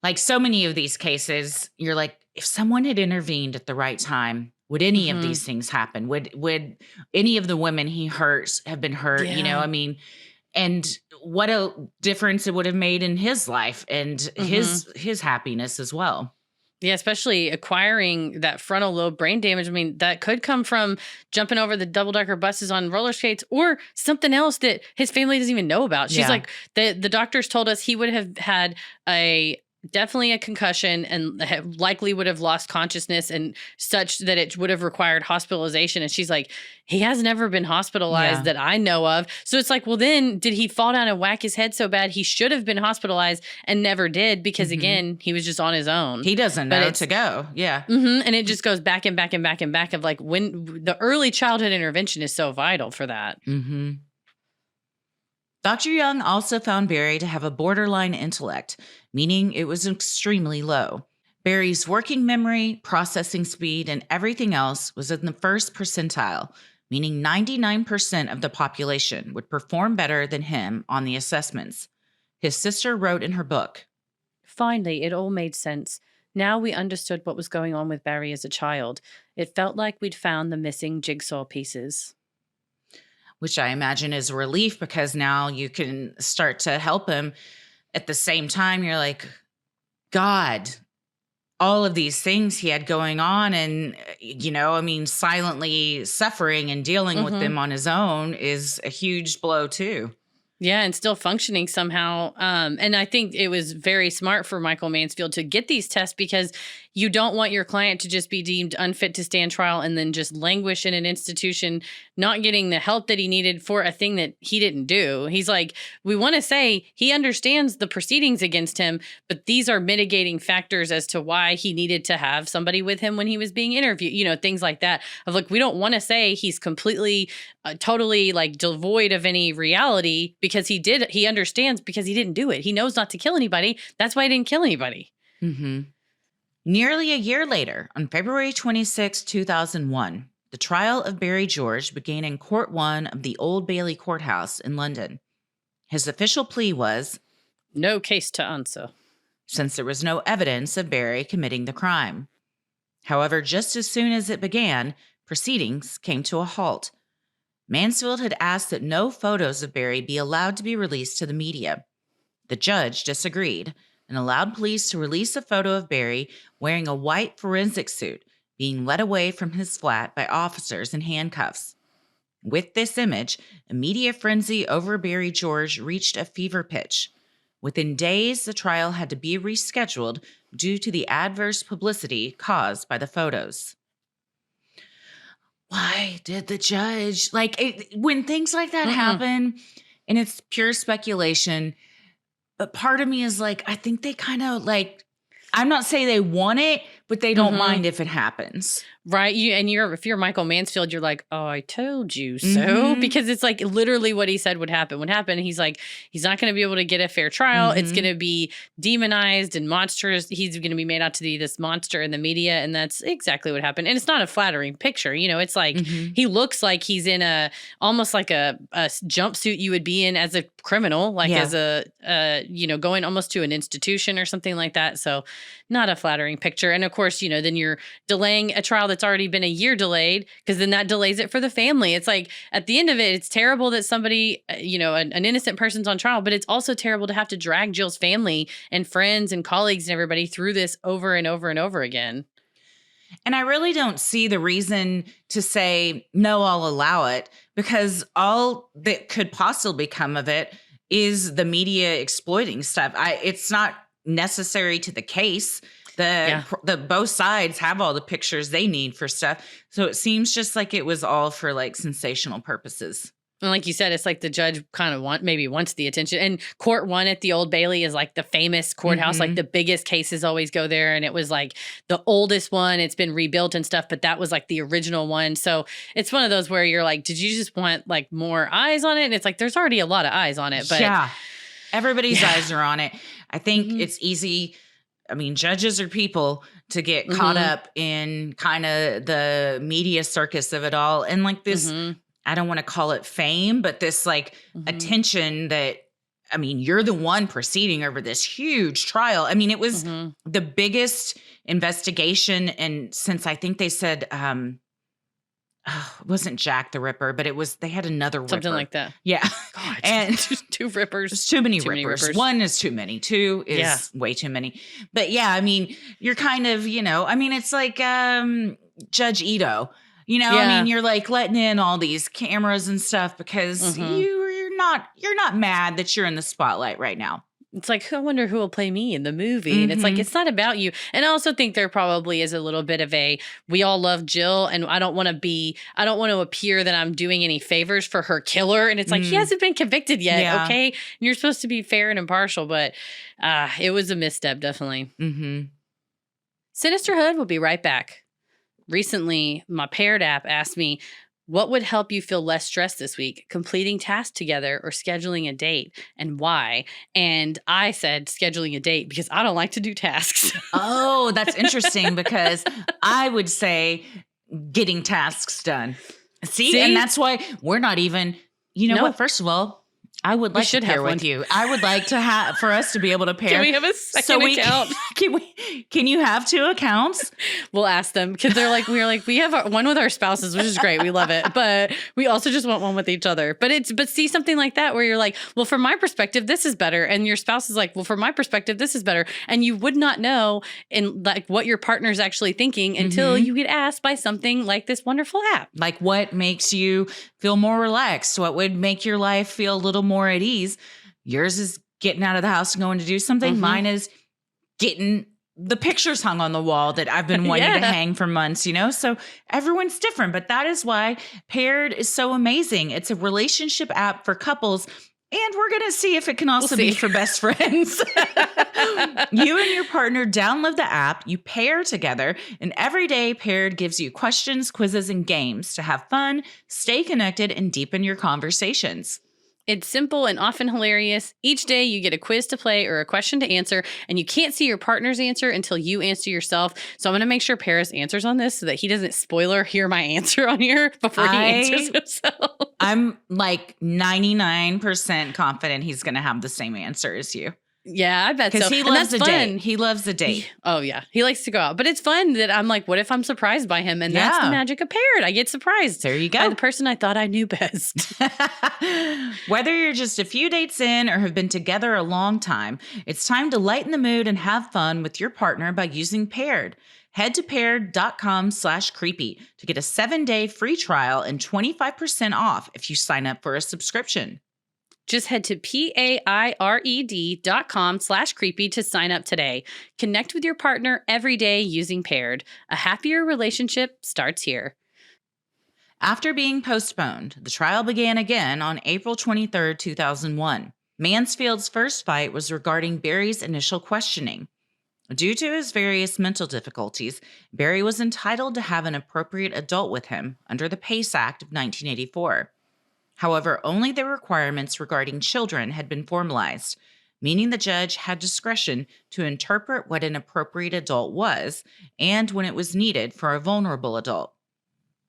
S2: like so many of these cases, you're like, if someone had intervened at the right time, would any of these things happen? Would any of the women he hurt have been hurt?
S1: Yeah.
S2: And what a difference it would have made in his life and his happiness as well.
S1: Yeah, especially acquiring that frontal lobe brain damage. I mean, that could come from jumping over the double-decker buses on roller skates or something else that his family doesn't even know about. She's like, the doctors told us he would have had definitely a concussion and likely would have lost consciousness and such that it would have required hospitalization. And she's like, he has never been hospitalized that I know of. So it's like, well, then did he fall down and whack his head so bad he should have been hospitalized and never did because, again, he was just on his own.
S2: He doesn't know to go. Yeah.
S1: And it just goes back and back and back and back of like when the early childhood intervention is so vital for that.
S2: Dr. Young also found Barry to have a borderline intellect, meaning it was extremely low. Barry's working memory, processing speed, and everything else was in the first percentile, meaning 99% of the population would perform better than him on the assessments. His sister wrote in her book,
S1: Finally, it all made sense. Now we understood what was going on with Barry as a child. It felt like we'd found the missing jigsaw pieces.
S2: which I imagine is a relief because now you can start to help him. At the same time, you're like, God, all of these things he had going on and, silently suffering and dealing with them on his own is a huge blow too.
S1: Yeah, and still functioning somehow. And I think it was very smart for Michael Mansfield to get these tests because you don't want your client to just be deemed unfit to stand trial and then just languish in an institution, not getting the help that he needed for a thing that he didn't do. He's like, we want to say he understands the proceedings against him, but these are mitigating factors as to why he needed to have somebody with him when he was being interviewed, things like that. Of like, we don't want to say he's completely, totally like devoid of any reality because he understands because he didn't do it. He knows not to kill anybody. That's why he didn't kill anybody.
S2: Mm-hmm. Nearly a year later, on February 26, 2001, the trial of Barry George began in Court 1 of the Old Bailey Courthouse in London. His official plea was,
S1: no case to answer,
S2: since there was no evidence of Barry committing the crime. However, just as soon as it began, proceedings came to a halt. Mansfield had asked that no photos of Barry be allowed to be released to the media. The judge disagreed and allowed police to release a photo of Barry wearing a white forensic suit, being led away from his flat by officers in handcuffs. With this image, a media frenzy over Barry George reached a fever pitch. Within days, the trial had to be rescheduled due to the adverse publicity caused by the photos. Why did the judge, when things like that happen, and it's pure speculation, but part of me is like, I think they kind of I'm not saying they want it, but they don't mind if it happens.
S1: Right. If you're Michael Mansfield, you're like, oh, I told you so. Because it's like literally what he said would happen. What happened, he's like, he's not going to be able to get a fair trial. It's going to be demonized and monstrous. He's going to be made out to be this monster in the media. And that's exactly what happened. And it's not a flattering picture. It's like he looks like he's in almost like a jumpsuit you would be in as a criminal, as going almost to an institution or something like that. So not a flattering picture. And of course, then you're delaying a trial that's already been a year delayed because then that delays it for the family. It's like at the end of it, it's terrible that somebody, an innocent person's on trial, but it's also terrible to have to drag Jill's family and friends and colleagues and everybody through this over and over and over again.
S2: And I really don't see the reason to say, no, I'll allow it, because all that could possibly come of it is the media exploiting stuff. It's not necessary to the case. The both sides have all the pictures they need for stuff. So it seems just like it was all for sensational purposes.
S1: And like you said, it's like the judge kind of wants the attention. And Court 1 at the Old Bailey is like the famous courthouse. Like the biggest cases always go there. And it was like the oldest one. It's been rebuilt and stuff, but that was like the original one. So it's one of those where you're like, did you just want more eyes on it? And it's like, there's already a lot of eyes on it. But
S2: yeah, everybody's eyes are on it. I think it's easy. I mean, judges are people to get caught up in kind of the media circus of it all. And this, I don't want to call it fame, but this attention that, you're the one proceeding over this huge trial. It was the biggest investigation. And since I think they said, it wasn't Jack the Ripper, but they had another Ripper.
S1: Something like that.
S2: Yeah.
S1: God,
S2: and
S1: two Rippers.
S2: There's too many Rippers. One is too many. Two is way too many. But yeah, you're kind of, it's like Judge Ito. You're letting in all these cameras and stuff because you're not mad that you're in the spotlight right now.
S1: It's like, I wonder who will play me in the movie. And it's like, it's not about you. And I also think there probably is a little bit of we all love Jill and I don't want to appear that I'm doing any favors for her killer. And it's like, he hasn't been convicted yet. Yeah. Okay. And you're supposed to be fair and impartial, but it was a misstep, definitely. Sinisterhood will be right back. Recently, my Paired app asked me, What would help you feel less stressed this week? Completing tasks together or scheduling a date, and why? And I said scheduling a date because I don't like to do tasks.
S2: Oh, that's interesting because I would say getting tasks done. See? And that's why we're not even, what? First of all, I would like to pair with you. I would like to have for us to be able to pair.
S1: Can we have a second account?
S2: Can you have 2 accounts?
S1: We'll ask them because we have one with our spouses, which is great. We love it, but we also just want one with each other. But see something like that where you're like, well, from my perspective, this is better, and your spouse is like, well, from my perspective, this is better, and you would not know in like what your partner's actually thinking until you get asked by something like this wonderful app.
S2: Like what makes you feel more relaxed? What would make your life feel a little more at ease? Yours is getting out of the house and going to do something. Mine is getting the pictures hung on the wall that I've been wanting to hang for months, So everyone's different, but that is why Paired is so amazing. It's a relationship app for couples, and we're going to see if it can also be for best friends. You and your partner download the app, you pair together, and every day Paired gives you questions, quizzes, and games to have fun, stay connected, and deepen your conversations.
S1: It's simple and often hilarious. Each day you get a quiz to play or a question to answer, and you can't see your partner's answer until you answer yourself. So I'm going to make sure Paris answers on this so that he doesn't hear my answer on here before he answers himself.
S2: I'm like 99% confident he's going to have the same answer as you.
S1: Yeah, I bet so.
S2: Because he loves a date. He loves a date.
S1: Oh, yeah. He likes to go out. But it's fun that I'm like, what if I'm surprised by him? And that's the magic of Paired. I get surprised.
S2: There you go.
S1: By the person I thought I knew best.
S2: Whether you're just a few dates in or have been together a long time, it's time to lighten the mood and have fun with your partner by using Paired. Head to paired.com/creepy to get a 7-day free trial and 25% off if you sign up for a subscription.
S1: Just head to paired.com/creepy to sign up today. Connect with your partner every day using Paired. A happier relationship starts here.
S2: After being postponed, the trial began again on April 23, 2001. Mansfield's first fight was regarding Barry's initial questioning. Due to his various mental difficulties, Barry was entitled to have an appropriate adult with him under the PACE Act of 1984. However, only the requirements regarding children had been formalized, meaning the judge had discretion to interpret what an appropriate adult was and when it was needed for a vulnerable adult.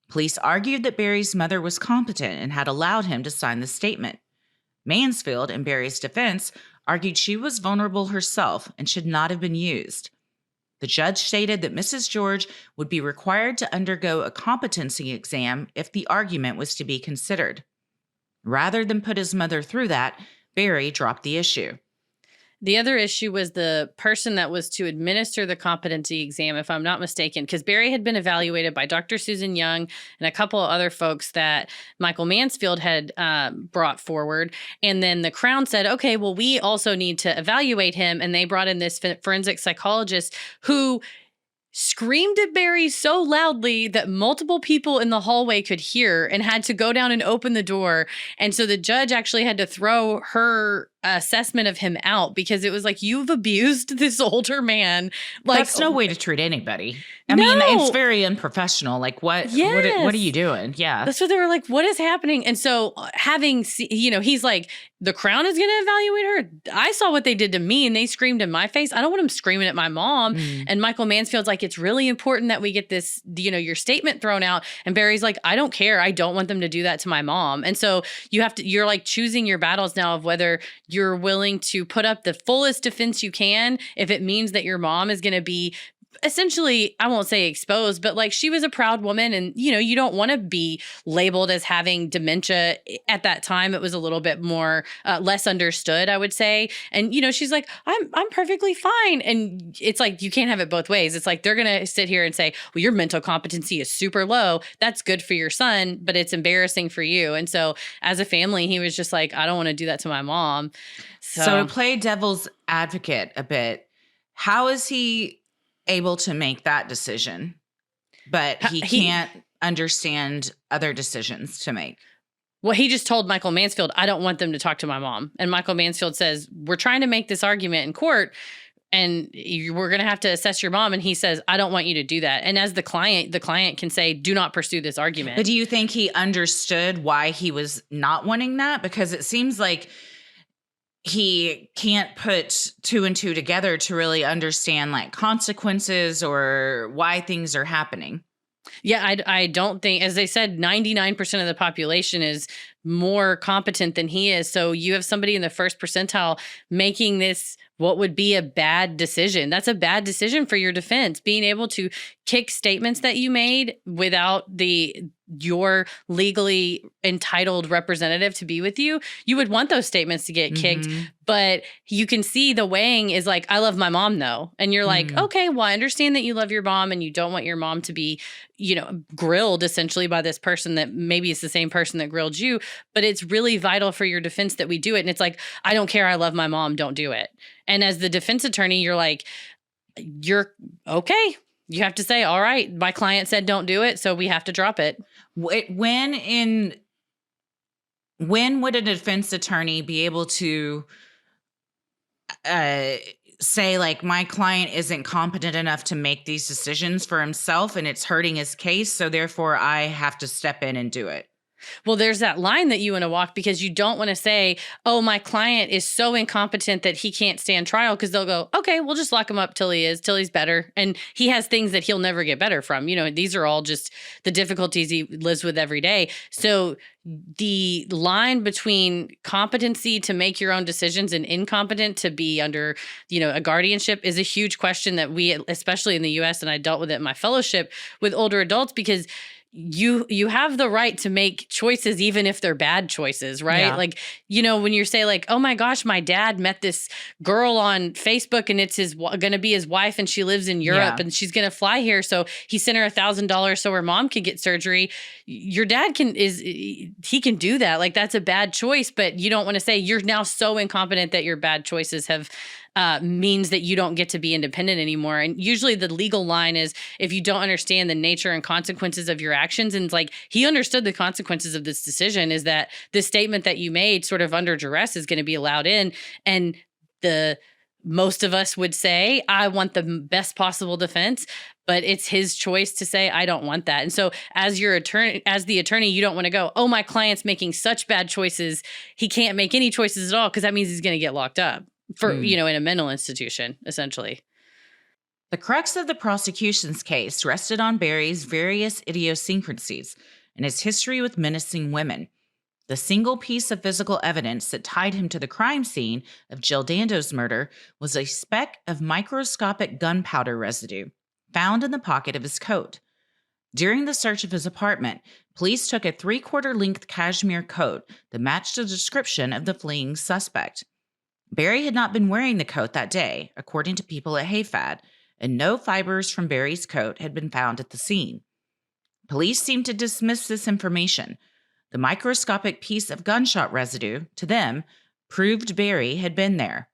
S2: Police argued that Barry's mother was competent and had allowed him to sign the statement. Mansfield, in Barry's defense, argued she was vulnerable herself and should not have been used. The judge stated that Mrs. George would be required to undergo a competency exam if the argument was to be considered. Rather than put his mother through that, Barry dropped the issue.
S1: The other issue was the person that was to administer the competency exam, if I'm not mistaken, because Barry had been evaluated by Dr. Susan Young and a couple of other folks that Michael Mansfield had brought forward. And then the Crown said, okay, well, we also need to evaluate him. And they brought in this forensic psychologist who screamed at Barry so loudly that multiple people in the hallway could hear and had to go down and open the door. And so the judge actually had to throw her assessment of him out because it was like, you've abused this older man. Like,
S2: that's no way to treat anybody. I mean, it's very unprofessional. Like, what are you doing? Yeah.
S1: That's what they were like, what is happening? And so he's like, the Crown is going to evaluate her. I saw what they did to me and they screamed in my face. I don't want them screaming at my mom. And Michael Mansfield's like, it's really important that we get this, your statement thrown out. And Barry's like, I don't care. I don't want them to do that to my mom. And so you're like choosing your battles now of whether you're willing to put up the fullest defense you can if it means that your mom is going to be essentially, I won't say exposed, but like she was a proud woman and, you don't want to be labeled as having dementia. At that time, it was a little bit more less understood, I would say. And, she's like, I'm perfectly fine. And it's like, you can't have it both ways. It's like, they're going to sit here and say, well, your mental competency is super low. That's good for your son, but it's embarrassing for you. And so as a family, he was just like, I don't want to do that to my mom.
S2: So to play devil's advocate a bit, how is he able to make that decision, but he can't understand other decisions to make?
S1: Well, he just told Michael Mansfield, I don't want them to talk to my mom. And Michael Mansfield says, we're trying to make this argument in court. and we're going to have to assess your mom. And he says, I don't want you to do that. And as the client can say, do not pursue this argument.
S2: But do you think he understood why he was not wanting that? Because it seems like he can't put two and two together to really understand like consequences or why things are happening.
S1: Yeah, I don't think, as they said, 99% of the population is more competent than he is. So you have somebody in the first percentile making this what would be a bad decision. That's a bad decision for your defense. Being able to kick statements that you made without your legally entitled representative to be with you, you would want those statements to get kicked. But you can see the weighing is like, I love my mom though. And you're like, okay, well, I understand that you love your mom and you don't want your mom to be, grilled essentially by this person that maybe is the same person that grilled you. But it's really vital for your defense that we do it. And it's like, I don't care. I love my mom. Don't do it. And as the defense attorney, you're like, you're okay. You have to say, all right, my client said don't do it, so we have to drop it.
S2: When would a defense attorney be able to say, like, my client isn't competent enough to make these decisions for himself and it's hurting his case, so therefore I have to step in and do it?
S1: Well, there's that line that you want to walk, because you don't want to say, oh, my client is so incompetent that he can't stand trial, because they'll go, okay, we'll just lock him up till he's better. And he has things that he'll never get better from. These are all just the difficulties he lives with every day. So the line between competency to make your own decisions and incompetent to be under, a guardianship is a huge question that we, especially in the US, and I dealt with it in my fellowship with older adults, because you have the right to make choices even if they're bad choices, right?
S2: Yeah.
S1: Like, when you say like, oh my gosh, my dad met this girl on Facebook and it's going to be his wife and she lives in Europe and she's going to fly here. So he sent her $1,000 so her mom could get surgery. Your dad can do that. Like, that's a bad choice, but you don't want to say you're now so incompetent that your bad choices have means that you don't get to be independent anymore. And usually the legal line is if you don't understand the nature and consequences of your actions. And it's like, he understood the consequences of this decision, is that the statement that you made sort of under duress is going to be allowed in. And most of us would say, I want the best possible defense, but it's his choice to say, I don't want that. And so as the attorney, you don't want to go, oh, my client's making such bad choices, he can't make any choices at all, because that means he's going to get locked up for, in a mental institution, essentially.
S2: The crux of the prosecution's case rested on Barry's various idiosyncrasies and his history with menacing women. The single piece of physical evidence that tied him to the crime scene of Jill Dando's murder was a speck of microscopic gunpowder residue found in the pocket of his coat. During the search of his apartment, police took a 3/4 length cashmere coat that matched the description of the fleeing suspect. Barry had not been wearing the coat that day, according to people at HayFad, and no fibers from Barry's coat had been found at the scene. Police seemed to dismiss this information. The microscopic piece of gunshot residue, to them, proved Barry had been there.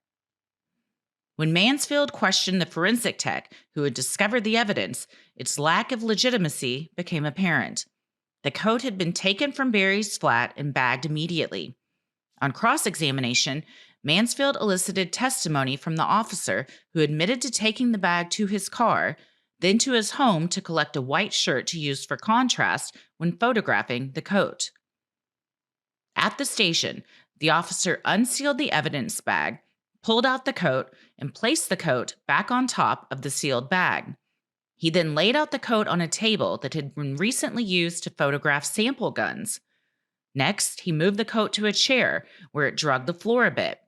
S2: When Mansfield questioned the forensic tech who had discovered the evidence, its lack of legitimacy became apparent. The coat had been taken from Barry's flat and bagged immediately. On cross-examination, Mansfield elicited testimony from the officer who admitted to taking the bag to his car, then to his home to collect a white shirt to use for contrast when photographing the coat. At the station, the officer unsealed the evidence bag, pulled out the coat, and placed the coat back on top of the sealed bag. He then laid out the coat on a table that had been recently used to photograph sample guns. Next, he moved the coat to a chair where it drugged the floor a bit.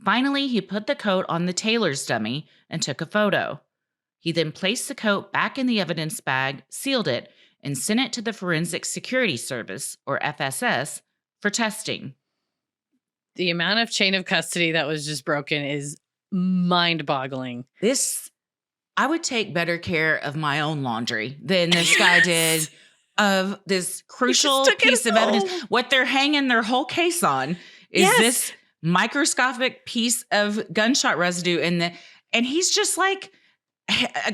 S2: Finally, he put the coat on the tailor's dummy and took a photo. He then placed the coat back in the evidence bag, sealed it, and sent it to the Forensic Security Service, or FSS, for testing.
S1: The amount of chain of custody that was just broken is mind-boggling.
S2: I would take better care of my own laundry than this guy did of this crucial piece of evidence. What they're hanging their whole case on is this microscopic piece of gunshot residue and he's just like,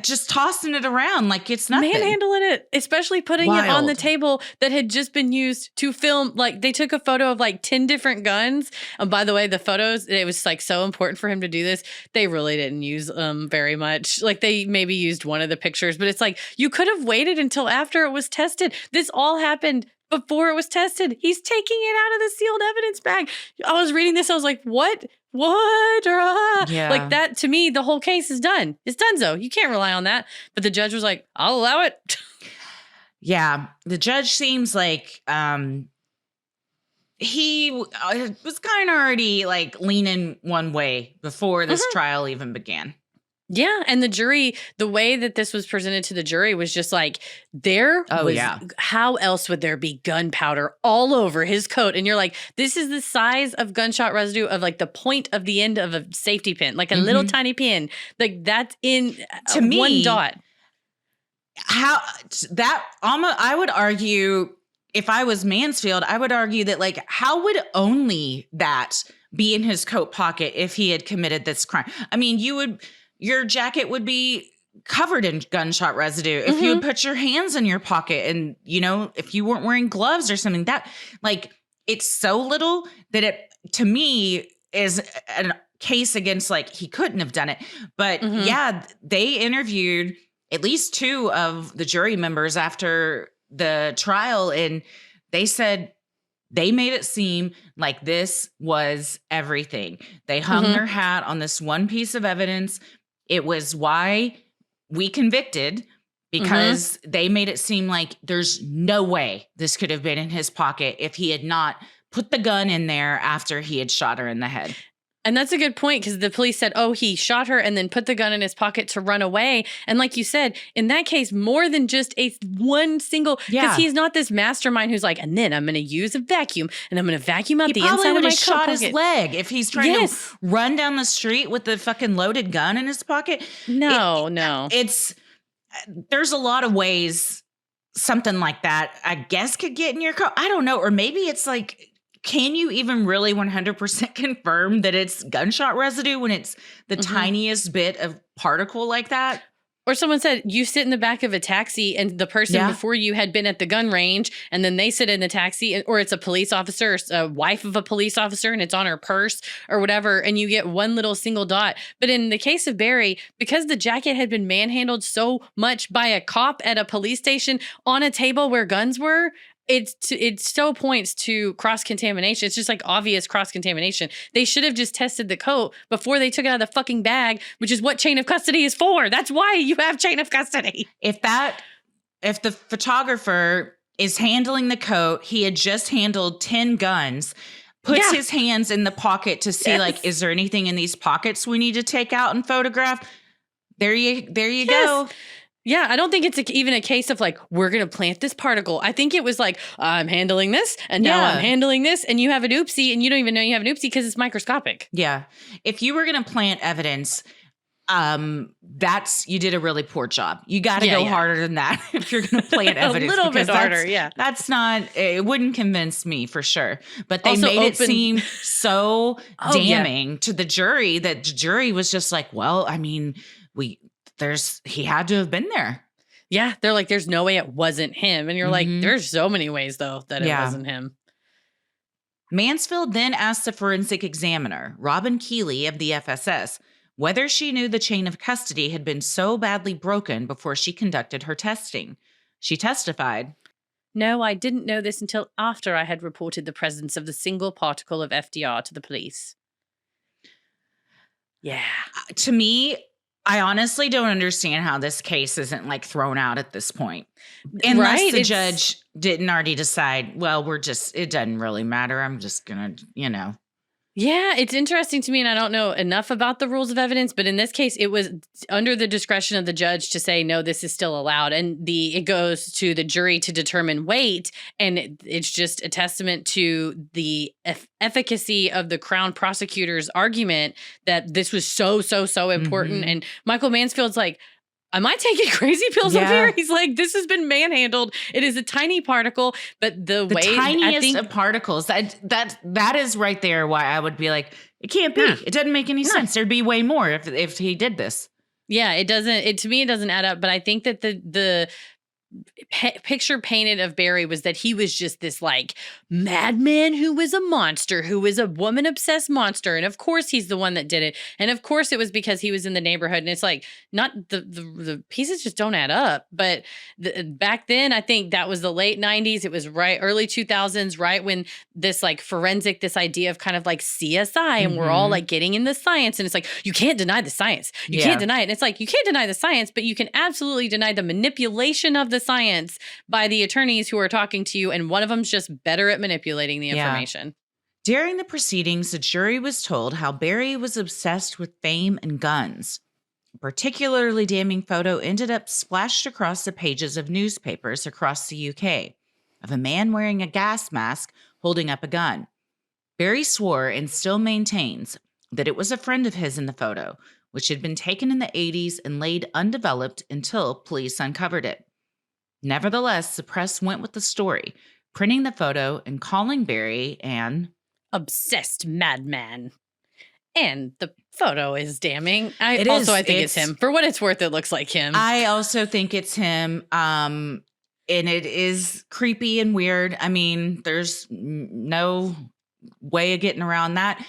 S2: just tossing it around like it's nothing.
S1: Manhandling it, especially putting it on the table that had just been used to film. Like, they took a photo of like 10 different guns. And by the way, the photos, it was like so important for him to do this. They really didn't use very much. Like, they maybe used one of the pictures, but it's like, you could have waited until after it was tested. This all happened before it was tested. He's taking it out of the sealed evidence bag. I was reading this. I was like, what? Yeah. Like, that, to me, the whole case is done. It's done, so you can't rely on that. But the judge was like, I'll allow it.
S2: Yeah. The judge seems like he was kind of already like leaning one way before this trial even began.
S1: Yeah. And the jury, the way that this was presented to the jury was just like, how else would there be gunpowder all over his coat? And you're like, this is the size of gunshot residue of like the point of the end of a safety pin, like a little tiny pin. Like, that's in to me, one dot.
S2: I would argue, if I was Mansfield, I would argue that like, how would only that be in his coat pocket if he had committed this crime? I mean, your jacket would be covered in gunshot residue if you would put your hands in your pocket and, if you weren't wearing gloves or something. That, like, it's so little that it, to me, is a case against, like, he couldn't have done it. But yeah, they interviewed at least 2 of the jury members after the trial, and they said they made it seem like this was everything. They hung their hat on this one piece of evidence. It was why we convicted, because they made it seem like there's no way this could have been in his pocket if he had not put the gun in there after he had shot her in the head.
S1: And that's a good point, because the police said, he shot her and then put the gun in his pocket to run away. And like you said, in that case, more than just one single, because he's not this mastermind who's like, and then I'm going to use a vacuum and I'm going to vacuum out the inside of my coat
S2: shot
S1: pocket.
S2: His leg if he's trying to run down the street with the fucking loaded gun in his pocket.
S1: No.
S2: There's a lot of ways something like that, I guess, could get in your coat. I don't know. Or maybe it's like, can you even really 100% confirm that it's gunshot residue when it's the tiniest bit of particle like that?
S1: Or someone said, you sit in the back of a taxi and the person before you had been at the gun range, and then they sit in the taxi, or it's a police officer, or a wife of a police officer, and it's on her purse or whatever, and you get one little single dot. But in the case of Barry, because the jacket had been manhandled so much by a cop at a police station on a table where guns were, it so points to cross-contamination. It's just like obvious cross-contamination. They should have just tested the coat before they took it out of the fucking bag, which is what chain of custody is for. That's why you have chain of custody.
S2: If the photographer is handling the coat, he had just handled 10 guns, puts his hands in the pocket to see, like, is there anything in these pockets we need to take out and photograph? There you go.
S1: Yeah, I don't think it's even a case of like, we're going to plant this particle. I think it was like, I'm handling this and now I'm handling this, and you have an oopsie and you don't even know you have an oopsie because it's microscopic.
S2: Yeah. If you were going to plant evidence, you did a really poor job. You got to go harder than that if you're going to plant evidence.
S1: A little bit harder,
S2: That's not, it wouldn't convince me for sure. But they made it seem so damning to the jury that the jury was just like, well, I mean, he had to have been there.
S1: Yeah. They're like, there's no way it wasn't him. And you're like, there's so many ways though that it wasn't him.
S2: Mansfield then asked the forensic examiner, Robin Keeley of the FSS, whether she knew the chain of custody had been so badly broken before she conducted her testing. She testified,
S1: "No, I didn't know this until after I had reported the presence of the single particle of FDR to the police." Yeah.
S2: To me, I honestly don't understand how this case isn't like thrown out at this point. Unless the judge didn't already decide, well, it doesn't really matter. I'm just going to,
S1: Yeah, it's interesting to me, and I don't know enough about the rules of evidence, but in this case, it was under the discretion of the judge to say, no, this is still allowed. And it goes to the jury to determine weight, and it's just a testament to the efficacy of the Crown prosecutor's argument that this was so important. And Michael Mansfield's like, am I taking crazy pills up here? He's like, this has been manhandled. It is a tiny particle, but the way
S2: tiniest of particles. That is right there why I would be like, it can't be. It doesn't make any sense. There'd be way more if he did this.
S1: Yeah, to me, it doesn't add up. But I think that the picture painted of Barry was that he was just this like madman who was a monster, who was a woman obsessed monster. And of course he's the one that did it. And of course it was because he was in the neighborhood. And it's like, not the pieces just don't add up. But back then, I think that was the late 90s. It was early 2000s, right when this like forensic, this idea of kind of like CSI, and we're all like getting in the science. And it's like, you can't deny the science. You can't deny it. And it's like, you can't deny the science, but you can absolutely deny the manipulation of the science by the attorneys who are talking to you, and one of them's just better at manipulating the information.
S2: During the proceedings, the jury was told how Barry was obsessed with fame and guns. A particularly damning photo ended up splashed across the pages of newspapers across the UK of a man wearing a gas mask holding up a gun. Barry swore and still maintains that it was a friend of his in the photo, which had been taken in the 80s and laid undeveloped until police uncovered it. Nevertheless, the press went with the story, printing the photo and calling Barry an
S1: obsessed madman. And the photo is damning. I think it's him. For what it's worth, it looks like him.
S2: I also think it's him. And it is creepy and weird. I mean, there's no way of getting around that.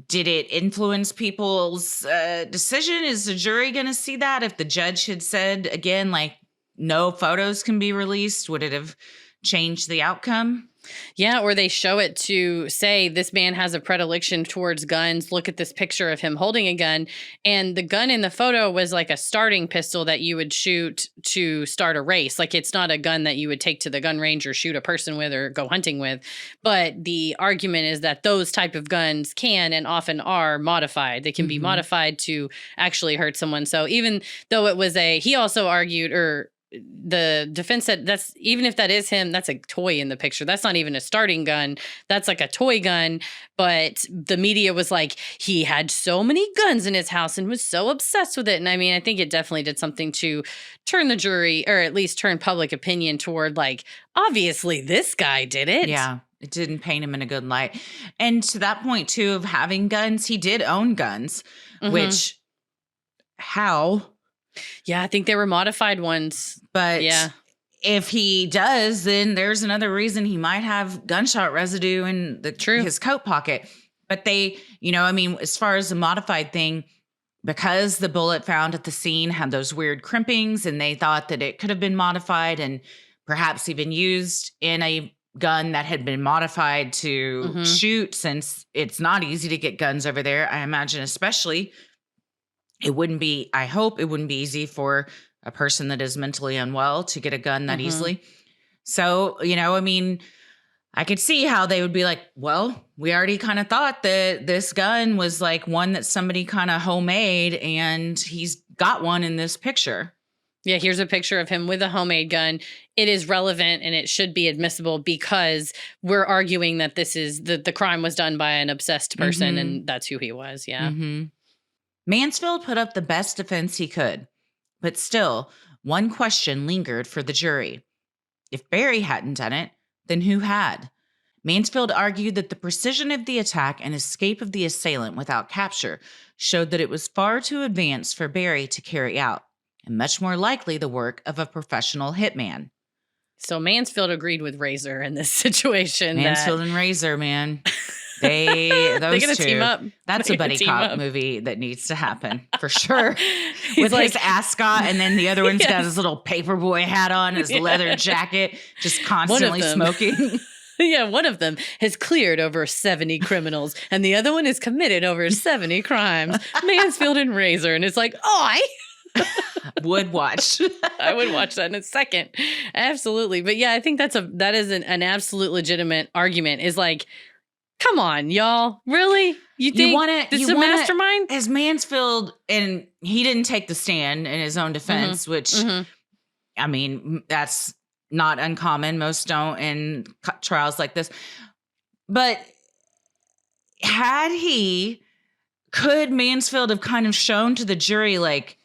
S2: Did it influence people's decision? Is the jury going to see that? If the judge had said, again, like, no photos can be released, would it have changed the outcome?
S1: Yeah, or they show it to say this man has a predilection towards guns. Look at this picture of him holding a gun. And the gun in the photo was like a starting pistol that you would shoot to start a race. Like, it's not a gun that you would take to the gun range or shoot a person with or go hunting with. But the argument is that those type of guns can and often are modified. They can be modified to actually hurt someone. So even though it was he also argued, or the defense said, that's, even if that is him, that's a toy in the picture. That's not even a starting gun. That's like a toy gun. But the media was like, he had so many guns in his house and was so obsessed with it. And I mean, I think it definitely did something to turn the jury, or at least turn public opinion toward, like, obviously this guy did it.
S2: Yeah. It didn't paint him in a good light. And to that point too, of having guns, he did own guns, which how?
S1: Yeah, I think they were modified ones.
S2: But if he does, then there's another reason he might have gunshot residue in his coat pocket. But they, I mean, as far as the modified thing, because the bullet found at the scene had those weird crimpings, and they thought that it could have been modified and perhaps even used in a gun that had been modified to shoot, since it's not easy to get guns over there. I imagine especially I hope it wouldn't be easy for a person that is mentally unwell to get a gun that easily. So, I mean, I could see how they would be like, well, we already kind of thought that this gun was like one that somebody kind of homemade, and he's got one in this picture.
S1: Yeah, here's a picture of him with a homemade gun. It is relevant and it should be admissible because we're arguing that this is the crime was done by an obsessed person, and that's who he was. Yeah.
S2: Mansfield put up the best defense he could, but still, one question lingered for the jury. If Barry hadn't done it, then who had? Mansfield argued that the precision of the attack and escape of the assailant without capture showed that it was far too advanced for Barry to carry out, and much more likely the work of a professional hitman.
S1: So Mansfield agreed with Razor in this situation.
S2: Mansfield and Razor, man. They're gonna team up. That's a buddy cop movie that needs to happen for sure. With his ascot, and then the other one's got his little paperboy hat on, his leather jacket, just constantly smoking.
S1: Yeah, one of them has cleared over 70 criminals, and the other one has committed over 70 crimes. Mansfield and Razor, and it's like,
S2: would watch.
S1: I would watch that in a second. Absolutely. But yeah, I think that is an absolute legitimate argument. Is like, come on, y'all. Really? You think this is a mastermind?
S2: As Mansfield, and he didn't take the stand in his own defense, which, I mean, that's not uncommon. Most don't in trials like this. But could Mansfield have kind of shown to the jury, like,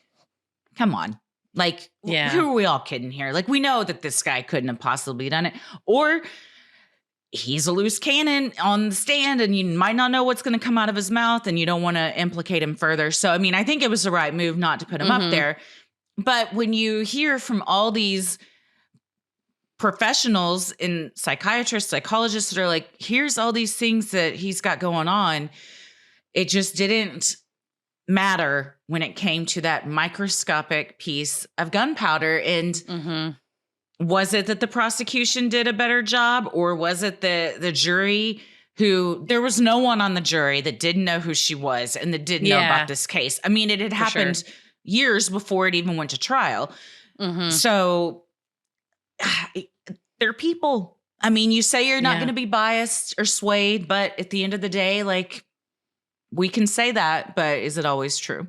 S2: come on, like, who are we all kidding here? Like, we know that this guy couldn't have possibly done it. Or he's a loose cannon on the stand and you might not know what's going to come out of his mouth and you don't want to implicate him further. So, I mean, I think it was the right move not to put him up there. But when you hear from all these professionals and psychiatrists, psychologists that are like, here's all these things that he's got going on, it just didn't matter when it came to that microscopic piece of gunpowder. And was it that the prosecution did a better job, or was it the jury who, there was no one on the jury that didn't know who she was and that didn't know about this case. I mean, it had happened years before it even went to trial. So they're people. I mean, you say you're not going to be biased or swayed, but at the end of the day, like, we can say that, but is it always true?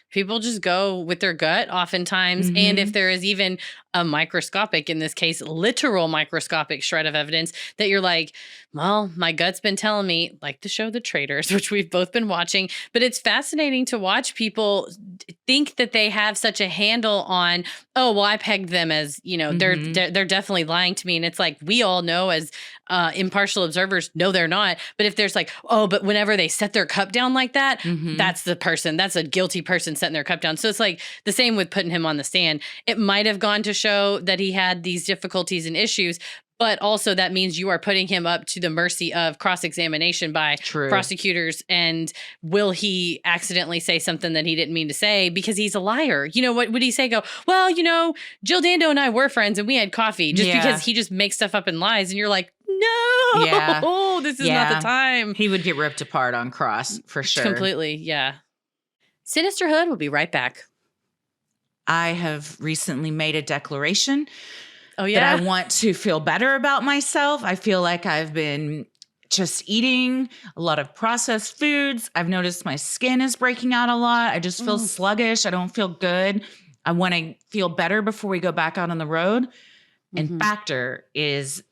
S1: People just go with their gut oftentimes. And if there is even a microscopic, in this case, literal microscopic shred of evidence that you're like, well, my gut's been telling me, like the show The Traitors, which we've both been watching. But it's fascinating to watch people think that they have such a handle on, oh, well, I pegged them as, you know, they're definitely lying to me. And it's like, we all know as impartial observers, no, they're not. But if there's like, oh, but whenever they set their cup down like that, that's the person, that's a guilty person setting their cup down. So it's like the same with putting him on the stand. It might have gone to show that he had these difficulties and issues, but also that means you are putting him up to the mercy of cross-examination by prosecutors. And will he accidentally say something that he didn't mean to say because he's a liar? You know, what would he say? Go, well, you know, Jill Dando and I were friends and we had coffee, just because he just makes stuff up and lies. And you're like, no, this is not the time.
S2: He would get ripped apart on cross for sure.
S1: Completely. Yeah. Sinisterhood will be right back.
S2: I have recently made a declaration
S1: that
S2: I want to feel better about myself. I feel like I've been just eating a lot of processed foods. I've noticed my skin is breaking out a lot. I just feel sluggish. I don't feel good. I want to feel better before we go back out on the road. And Factor is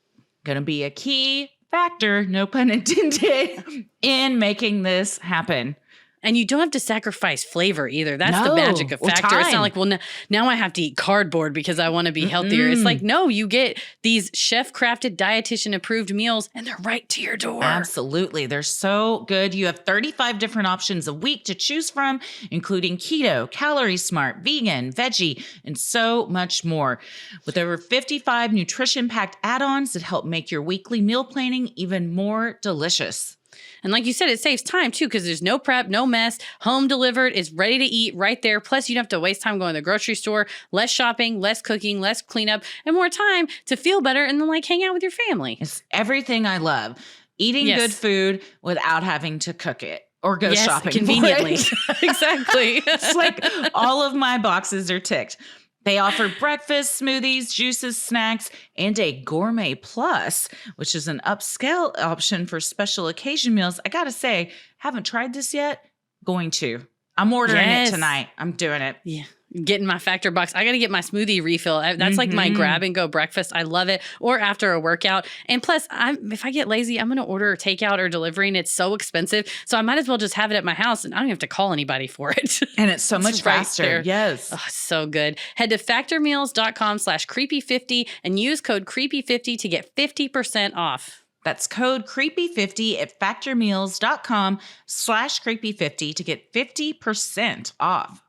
S2: going to be a key factor, no pun intended, in making this happen.
S1: And you don't have to sacrifice flavor either. That's the magic of Factor. It's not like, well, now I have to eat cardboard because I want to be healthier. It's like, no, you get these chef-crafted, dietitian-approved meals, and they're right to your door.
S2: Absolutely. They're so good. You have 35 different options a week to choose from, including keto, calorie smart, vegan, veggie, and so much more. With over 55 nutrition-packed add-ons that help make your weekly meal planning even more delicious.
S1: And like you said, it saves time too, because there's no prep, no mess, home delivered, it's ready to eat right there. Plus, you don't have to waste time going to the grocery store, less shopping, less cooking, less cleanup, and more time to feel better and then like hang out with your family.
S2: It's everything I love. Eating good food without having to cook it or go shopping
S1: conveniently. Exactly.
S2: It's like all of my boxes are ticked. They offer breakfast, smoothies, juices, snacks, and a gourmet plus, which is an upscale option for special occasion meals. I gotta say, haven't tried this yet. Going to. I'm ordering it tonight. I'm doing it.
S1: Yeah. Getting my Factor box. I got to get my smoothie refill. That's like my grab and go breakfast. I love it. Or after a workout. And plus, if I get lazy, I'm going to order takeout or delivery, and it's so expensive. So I might as well just have it at my house, and I don't have to call anybody for it.
S2: And it's so much faster.
S1: There.
S2: Yes.
S1: Oh, so good. Head to factormeals.com/creepy50 and use code creepy50 to get 50% off.
S2: That's code creepy50 at factormeals.com/creepy50 to get 50% off.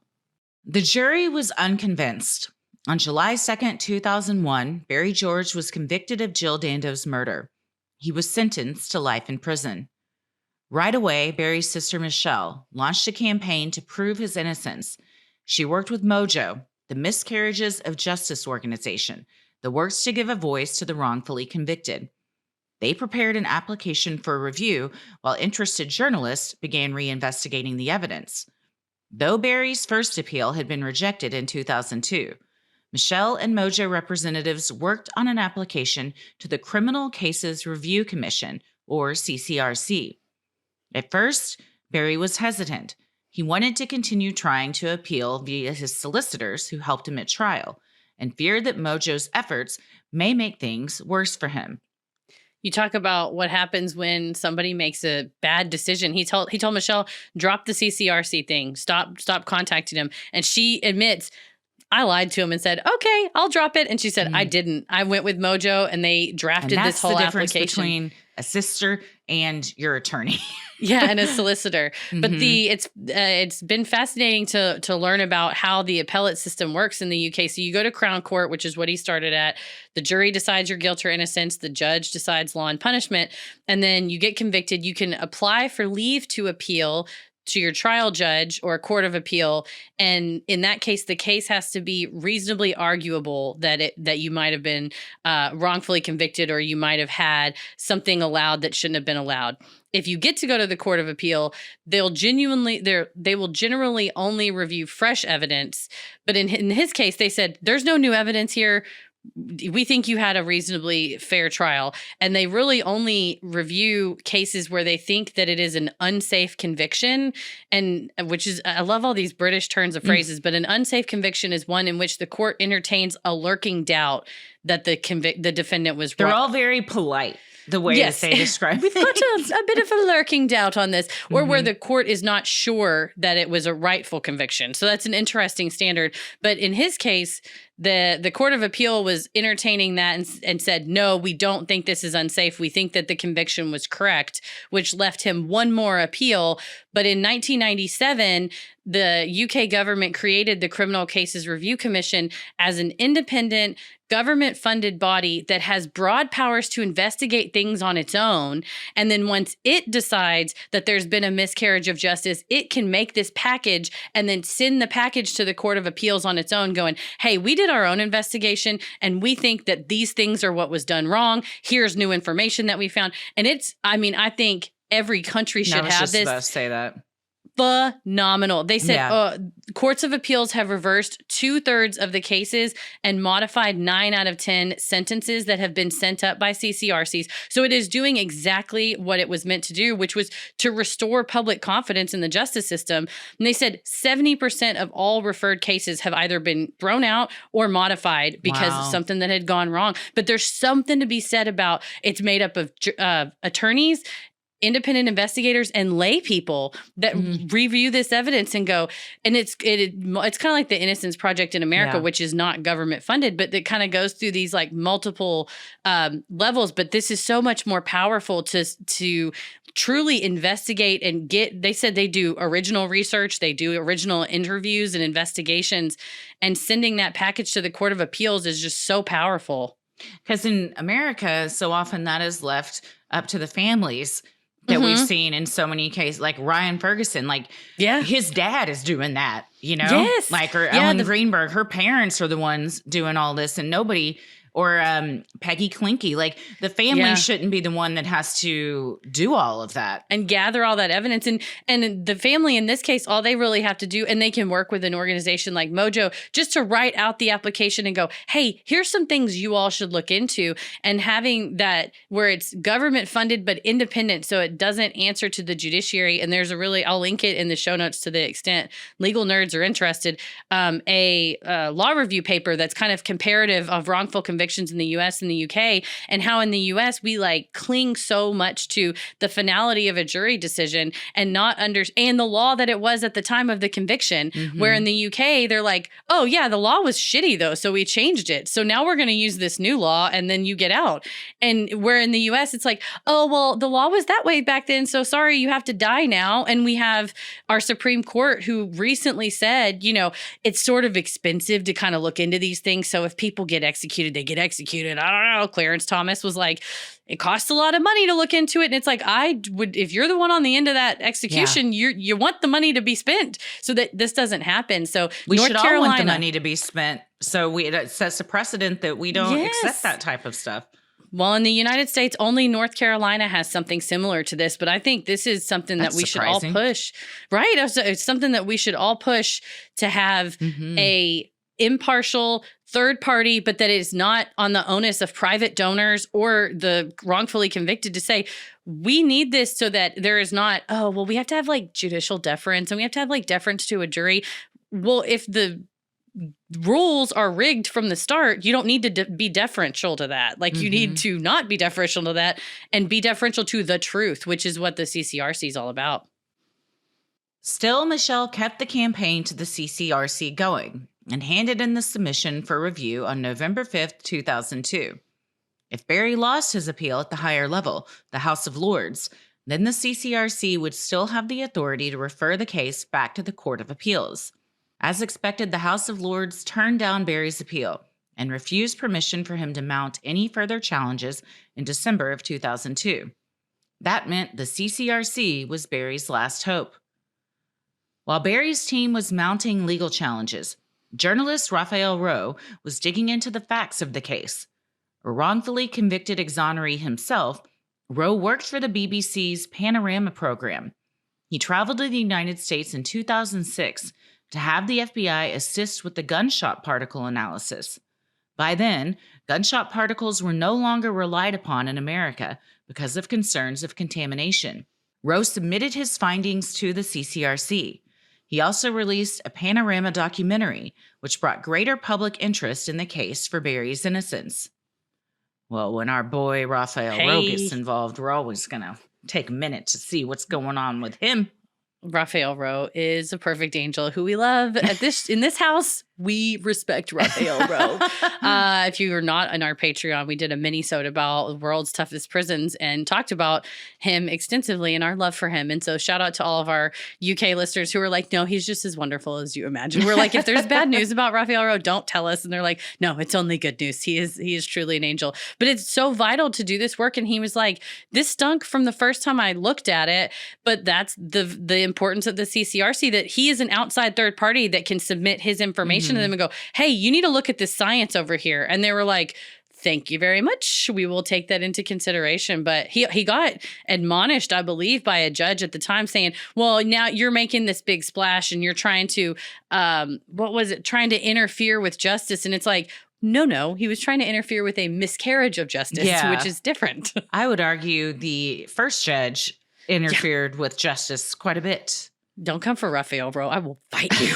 S2: The jury was unconvinced. On July 2nd, 2001, Barry George was convicted of Jill Dando's murder. He was sentenced to life in prison. Right away, Barry's sister Michelle launched a campaign to prove his innocence. She worked with Mojo, the Miscarriages of Justice organization that works to give a voice to the wrongfully convicted. They prepared an application for review while interested journalists began reinvestigating the evidence. Though Barry's first appeal had been rejected in 2002, Michelle and Mojo representatives worked on an application to the Criminal Cases Review Commission, or CCRC. At first, Barry was hesitant. He wanted to continue trying to appeal via his solicitors who helped him at trial, and feared that Mojo's efforts may make things worse for him.
S1: You talk about what happens when somebody makes a bad decision. He told Michelle, drop the CCRC thing, stop contacting him. And she admits, I lied to him and said, okay, I'll drop it. And she said, I didn't. I went with Mojo and they drafted this whole application.
S2: That's the difference between a sister and your attorney.
S1: Yeah, and a solicitor. But it's been fascinating to learn about how the appellate system works in the UK. So you go to Crown Court, which is what he started at. The jury decides your guilt or innocence. The judge decides law and punishment. And then you get convicted. You can apply for leave to appeal to your trial judge or a court of appeal. And in that case, the case has to be reasonably arguable that you might have been wrongfully convicted, or you might have had something allowed that shouldn't have been allowed. If you get to go to the court of appeal, they will generally only review fresh evidence. But in his case, they said, there's no new evidence here. We think you had a reasonably fair trial. And they really only review cases where they think that it is an unsafe conviction. And which is, I love all these British turns of phrases, but an unsafe conviction is one in which the court entertains a lurking doubt that the defendant was wrong.
S2: They're all very polite. The way that they describe
S1: We've got a bit of a lurking doubt on this, or where the court is not sure that it was a rightful conviction. So that's an interesting standard. But in his case, the Court of Appeal was entertaining that and said, no, we don't think this is unsafe. We think that the conviction was correct, which left him one more appeal. But in 1997, the UK government created the Criminal Cases Review Commission as an independent government-funded body that has broad powers to investigate things on its own. And then once it decides that there's been a miscarriage of justice, it can make this package and then send the package to the Court of Appeals on its own going, hey, we did our own investigation and we think that these things are what was done wrong. Here's new information that we found. And I think every country should have this.
S2: About to say that.
S1: Phenomenal. They said courts of appeals have reversed 2/3 of the cases and modified 9 out of 10 sentences that have been sent up by CCRCs. So it is doing exactly what it was meant to do, which was to restore public confidence in the justice system. And they said 70% of all referred cases have either been thrown out or modified because of something that had gone wrong. But there's something to be said about it's made up of attorneys, independent investigators, and lay people that review this evidence and go, and it's kind of like the Innocence Project in America, which is not government funded, but it kind of goes through these like multiple levels. But this is so much more powerful to truly investigate and they said they do original research, they do original interviews and investigations, and sending that package to the Court of Appeals is just so powerful.
S2: Because in America, so often that is left up to the families that we've seen in so many cases, like Ryan Ferguson, his dad is doing that,
S1: Yes.
S2: Or Ellen Greenberg, her parents are the ones doing all this, and nobody, or Peggy Klinke, the family shouldn't be the one that has to do all of that.
S1: And gather all that evidence. And the family, in this case, all they really have to do, and they can work with an organization like Mojo, just to write out the application and go, hey, here's some things you all should look into. And having that where it's government funded but independent, so it doesn't answer to the judiciary. And there's I'll link it in the show notes to the extent legal nerds are interested, a law review paper that's kind of comparative of wrongful convictions in the US and the UK, and how in the US we cling so much to the finality of a jury decision and not understand the law that it was at the time of the conviction. Where in the UK they're like, oh yeah, the law was shitty though, so we changed it. So now we're going to use this new law and then you get out. And where in the US it's like, oh well, the law was that way back then, so sorry, you have to die now. And we have our Supreme Court who recently said, it's sort of expensive to kind of look into these things. So if people get executed, they get executed. I don't know. Clarence Thomas was like, it costs a lot of money to look into it. And it's like, I would, if you're the one on the end of that execution, you want the money to be spent so that this doesn't happen. So
S2: we should all want the money to be spent. So it sets a precedent that we don't accept that type of stuff.
S1: Well, in the United States, only North Carolina has something similar to this. But I think this is something that we should all push. Right? It's something that we should all push to have a impartial third party, but that is not on the onus of private donors or the wrongfully convicted to say, we need this so that there is not, oh, well, we have to have judicial deference and we have to have deference to a jury. Well, if the rules are rigged from the start, you don't need to be deferential to that. You need to not be deferential to that and be deferential to the truth, which is what the CCRC is all about.
S2: Still, Michelle kept the campaign to the CCRC going. and handed in the submission for review on November 5th, 2002. If Barry lost his appeal at the higher level, the House of Lords, then the CCRC would still have the authority to refer the case back to the Court of Appeals. As expected, the House of Lords turned down Barry's appeal and refused permission for him to mount any further challenges in December of 2002. That meant the CCRC was Barry's last hope. While Barry's team was mounting legal challenges, journalist Raphael Rowe was digging into the facts of the case. A wrongfully convicted exoneree himself, Rowe worked for the BBC's Panorama program. He traveled to the United States in 2006 to have the FBI assist with the gunshot particle analysis. By then, gunshot particles were no longer relied upon in America because of concerns of contamination. Rowe submitted his findings to the CCRC. He also released a Panorama documentary, which brought greater public interest in the case for Barry's innocence. Well, when our boy Raphael Rowe gets involved, we're always going to take a minute to see what's going on with him.
S1: Raphael Rowe is a perfect angel who we love. In this house, we respect Raphael Rowe. If you are not on our Patreon, we did a mini-sode about the world's toughest prisons and talked about him extensively and our love for him. And so shout out to all of our UK listeners who are like, no, he's just as wonderful as you imagine. We're like, if there's bad news about Raphael Rowe, don't tell us. And they're like, no, it's only good news. He is truly an angel. But it's so vital to do this work. And he was like, this stunk from the first time I looked at it. But that's the importance of the CCRC, that he is an outside third party that can submit his information to them and go, hey, you need to look at this science over here. And they were like, thank you very much. We will take that into consideration. But he got admonished, I believe, by a judge at the time saying, well, now you're making this big splash and you're trying to, trying to interfere with justice. And it's like, no, he was trying to interfere with a miscarriage of justice, which is different.
S2: I would argue the first judge interfered with justice quite a bit.
S1: Don't come for Raphael, bro. I will fight you.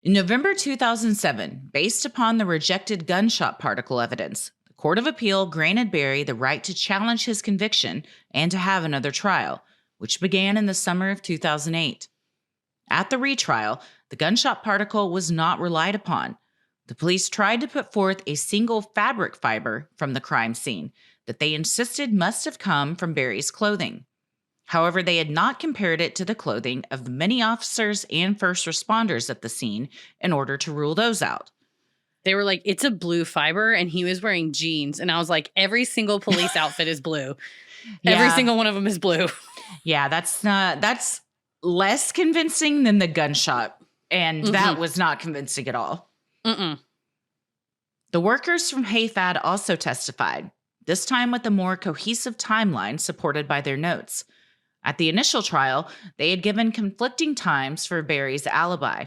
S2: In November 2007, based upon the rejected gunshot particle evidence, the Court of Appeal granted Barry the right to challenge his conviction and to have another trial, which began in the summer of 2008. At the retrial, the gunshot particle was not relied upon. The police tried to put forth a single fabric fiber from the crime scene that they insisted must have come from Barry's clothing. However, they had not compared it to the clothing of the many officers and first responders at the scene in order to rule those out.
S1: They were like, it's a blue fiber, and he was wearing jeans. And I was like, every single police outfit is blue. Every single one of them is blue. Yeah,
S2: that's less convincing than the gunshot. And that was not convincing at all. The workers from Hayfad also testified, this time with a more cohesive timeline supported by their notes. At the initial trial, they had given conflicting times for Barry's alibi.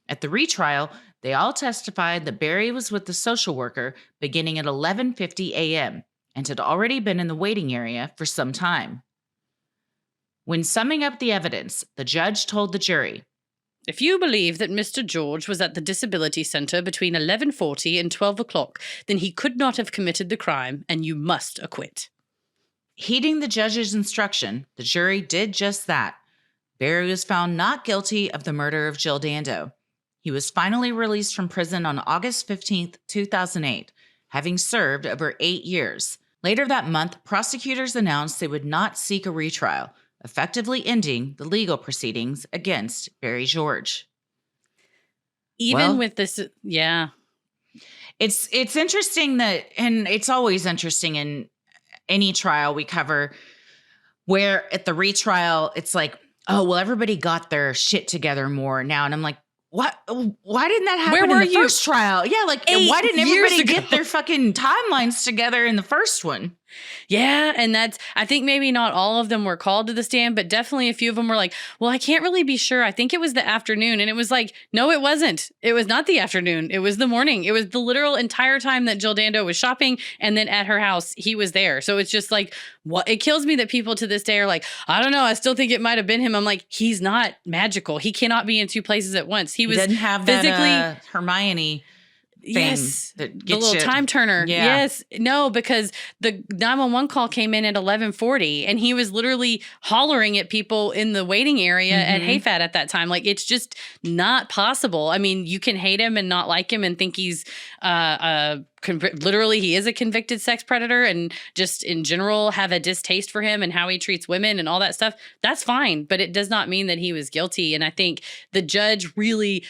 S2: At the retrial, they all testified that Barry was with the social worker beginning at 11:50 a.m. and had already been in the waiting area for some time. When summing up the evidence, the judge told the jury,
S1: if you believe that Mr. George was at the Disability Center between 11:40 and 12 o'clock, then he could not have committed the crime, and you must acquit.
S2: Heeding the judge's instruction, the jury did just that. Barry was found not guilty of the murder of Jill Dando. He was finally released from prison on August 15th, 2008, having served over 8 years. Later that month, prosecutors announced they would not seek a retrial, effectively ending the legal proceedings against Barry George.
S1: With this,
S2: It's interesting that, and it's always interesting in any trial we cover, where at the retrial, it's like, oh, well, everybody got their shit together more now. And I'm like, what? Why didn't that happen in the first trial? Yeah, like, why didn't everybody get their fucking timelines together in the first one?
S1: Yeah, and I think maybe not all of them were called to the stand, but definitely a few of them were like, well, I can't really be sure. I think it was the afternoon. And it was like, no, it wasn't. It was not the afternoon. It was the morning. It was the literal entire time that Jill Dando was shopping, and then at her house, he was there. So it's just like, what? It kills me that people to this day are like, I don't know, I still think it might have been him. I'm like, he's not magical. He cannot be in two places at once. He was
S2: didn't have physically that, Hermione
S1: Yes,
S2: that
S1: the
S2: gets
S1: little
S2: you.
S1: time turner.
S2: Yeah.
S1: Yes, no, because the 911 call came in at 11:40, and he was literally hollering at people in the waiting area at
S2: Mhm.
S1: HayFat at that time. Like, it's just not possible. I mean, you can hate him and not like him and think he's literally he is a convicted sex predator, and just in general have a distaste for him and how he treats women and all that stuff. That's fine, but it does not mean that he was guilty. And I think the judge really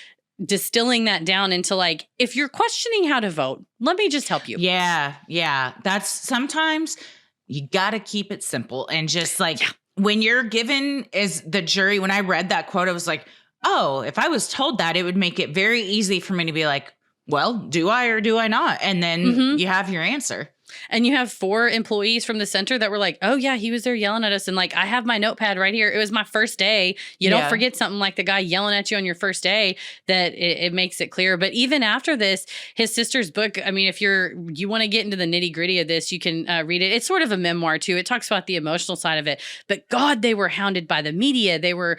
S1: distilling that down into, like, if you're questioning how to vote, let me just help you.
S2: Yeah. That's sometimes you got to keep it simple and just like when you're given as the jury, when I read that quote, I was like, oh, if I was told that, it would make it very easy for me to be like, well, do I or do I not? And then you have your answer.
S1: And you have 4 employees from the center that were like, oh, yeah, he was there yelling at us. And like, I have my notepad right here. It was my first day. You don't forget something like the guy yelling at you on your first day, that it makes it clear. But even after this, his sister's book, I mean, if you want to get into the nitty gritty of this, you can read it. It's sort of a memoir, too. It talks about the emotional side of it. But God, they were hounded by the media. They were,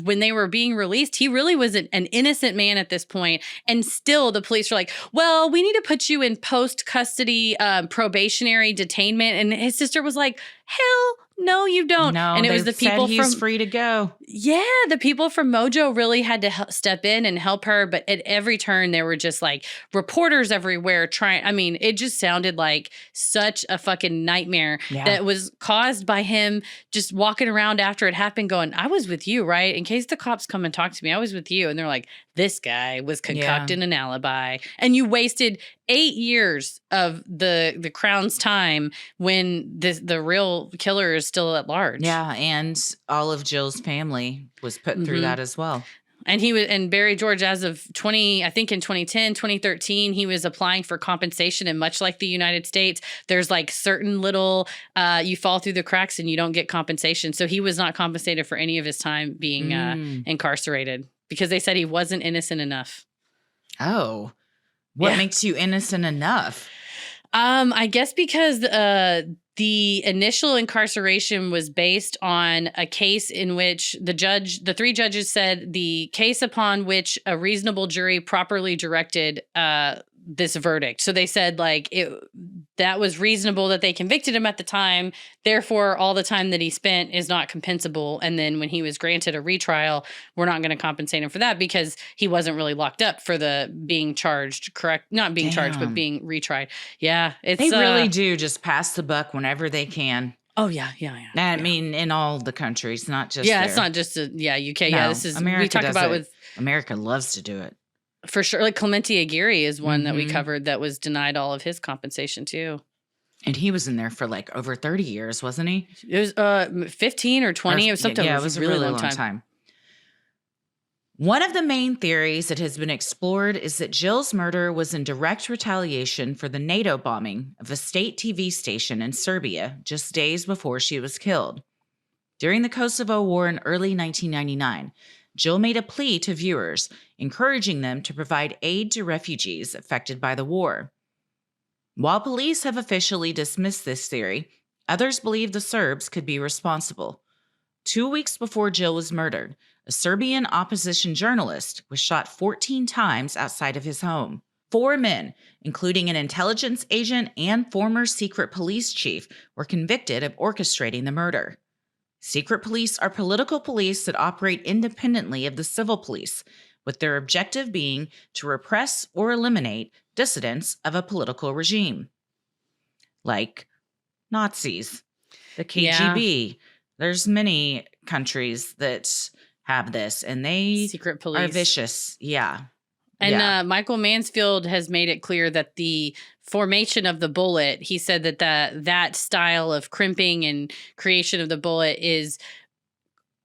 S1: when they were being released, he really was an innocent man at this point. And still the police were like, well, we need to put you in post-custody probationary detainment. And his sister was like, hell no, you don't.
S2: No,
S1: and it was the people
S2: he's free to go.
S1: Yeah, the people from Mojo really had to step in and help her. But at every turn, there were just like reporters everywhere trying. I mean, it just sounded like such a fucking nightmare that was caused by him just walking around after it happened going, I was with you, right? In case the cops come and talk to me, I was with you. And they're like, this guy was concocting an alibi. And you wasted 8 years of the Crown's time when the real killer is still at large.
S2: Yeah, and all of Jill's family was put through that as well.
S1: And Barry George, as of 2010, 2013, he was applying for compensation. And much like the United States, there's like certain little, you fall through the cracks and you don't get compensation. So he was not compensated for any of his time being incarcerated because they said he wasn't innocent enough.
S2: Oh, what makes you innocent enough?
S1: I guess because the initial incarceration was based on a case in which the 3 judges said the case upon which a reasonable jury properly directed this verdict. So they said like that was reasonable that they convicted him at the time. Therefore, all the time that he spent is not compensable. And then when he was granted a retrial, we're not going to compensate him for that because he wasn't really locked up for the being charged, correct? Not being charged, but being retried. Yeah.
S2: They really do just pass the buck whenever they can.
S1: Oh, yeah.
S2: I mean, in all the countries, not just
S1: there.
S2: it's
S1: not just UK.
S2: No,
S1: Yeah, this is
S2: America
S1: we talked about it with
S2: America loves to do it.
S1: For sure. Like Clemente Aguirre is one that we covered that was denied all of his compensation too.
S2: And he was in there for like over 30 years, wasn't he?
S1: It was 15 or 20. It was something.
S2: Yeah, it was a really long time. One of the main theories that has been explored is that Jill's murder was in direct retaliation for the NATO bombing of a state TV station in Serbia just days before she was killed. During the Kosovo War in early 1999, Jill made a plea to viewers, encouraging them to provide aid to refugees affected by the war. While police have officially dismissed this theory, others believe the Serbs could be responsible. 2 weeks before Jill was murdered, a Serbian opposition journalist was shot 14 times outside of his home. 4 men, including an intelligence agent and former secret police chief, were convicted of orchestrating the murder. Secret police are political police that operate independently of the civil police, with their objective being to repress or eliminate dissidents of a political regime. Like Nazis, the KGB. There's many countries that have this, and they
S1: secret police
S2: are vicious. Yeah.
S1: And Michael Mansfield has made it clear that the formation of the bullet, he said that style of crimping and creation of the bullet is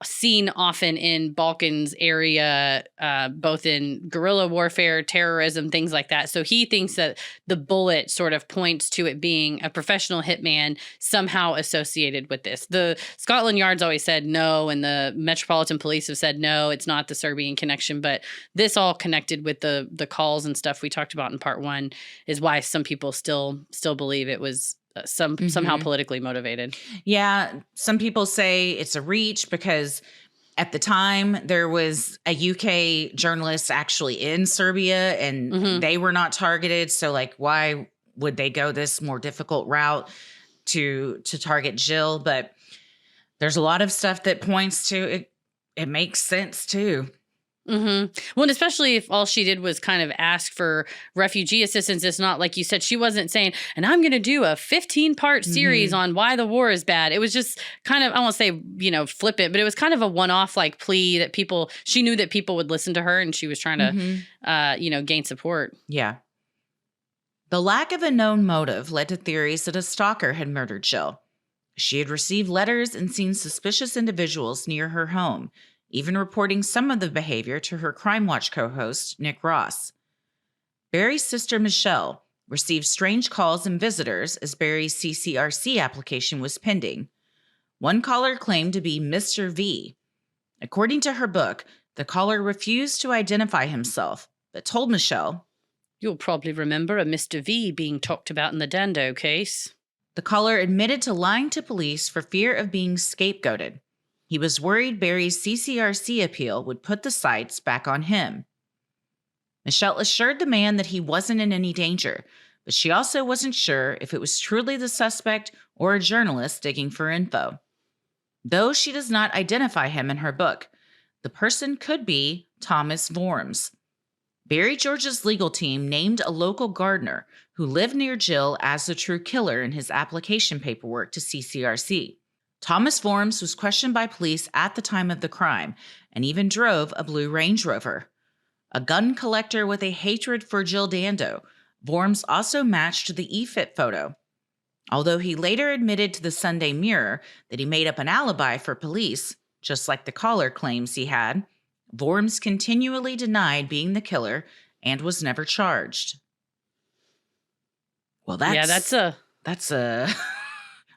S1: seen often in Balkans area, both in guerrilla warfare, terrorism, things like that. So he thinks that the bullet sort of points to it being a professional hitman somehow associated with this. The Scotland Yard's always said no, and the Metropolitan Police have said no, it's not the Serbian connection. But this all connected with the calls and stuff we talked about in part 1 is why some people still believe it was somehow politically motivated.
S2: Yeah. Some people say it's a reach because At the time, there was a UK journalist actually in Serbia, and they were not targeted. So, like, why would they go this more difficult route to target Jill? But there's a lot of stuff that points to it. It makes sense too.
S1: Well, and especially if all she did was kind of ask for refugee assistance. It's not like you said, she wasn't saying, and I'm going to do a 15-part series on why the war is bad. It was just kind of, I won't say, flippant, but it was kind of a one-off like plea that she knew that people would listen to her, and she was trying to, gain support.
S2: Yeah. The lack of a known motive led to theories that a stalker had murdered Jill. She had received letters and seen suspicious individuals near her home, even reporting some of the behavior to her Crime Watch co-host, Nick Ross. Barry's sister, Michelle, received strange calls and visitors as Barry's CCRC application was pending. One caller claimed to be Mr. V. According to her book, the caller refused to identify himself, but told Michelle,
S1: "You'll probably remember a Mr. V being talked about in the Dando case."
S2: The caller admitted to lying to police for fear of being scapegoated. He was worried Barry's CCRC appeal would put the sights back on him. Michelle assured the man that he wasn't in any danger, but she also wasn't sure if it was truly the suspect or a journalist digging for info. Though she does not identify him in her book, the person could be Thomas Vorms. Barry George's legal team named a local gardener who lived near Jill as the true killer in his application paperwork to CCRC. Thomas Vorms was questioned by police at the time of the crime and even drove a blue Range Rover. A gun collector with a hatred for Jill Dando, Vorms also matched the e-fit photo. Although he later admitted to the Sunday Mirror that he made up an alibi for police, just like the caller claims he had, Vorms continually denied being the killer and was never charged. Well, that's a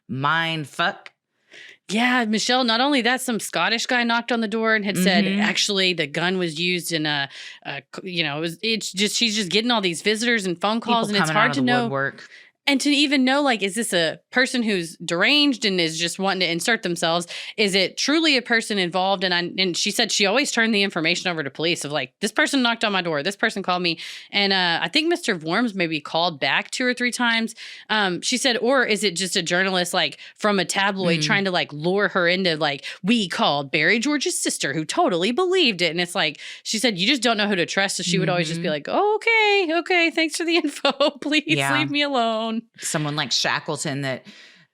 S2: mind fuck.
S1: Yeah, Michelle, not only that, some Scottish guy knocked on the door and had said, actually, the gun was used in she's just getting all these visitors and phone calls,
S2: People
S1: and it's hard to know.
S2: Woodwork.
S1: And to even know, like, is this a person who's deranged and is just wanting to insert themselves? Is it truly a person involved? And she said she always turned the information over to police of like, this person knocked on my door, this person called me. And I think Mr. Vorms maybe called back 2 or 3 times. She said, or is it just a journalist like from a tabloid trying to like lure her into like, we called Barry George's sister who totally believed it. And it's like, she said, you just don't know who to trust. So she would always just be like, oh, okay, thanks for the info. Please leave me alone.
S2: Someone like Shackleton that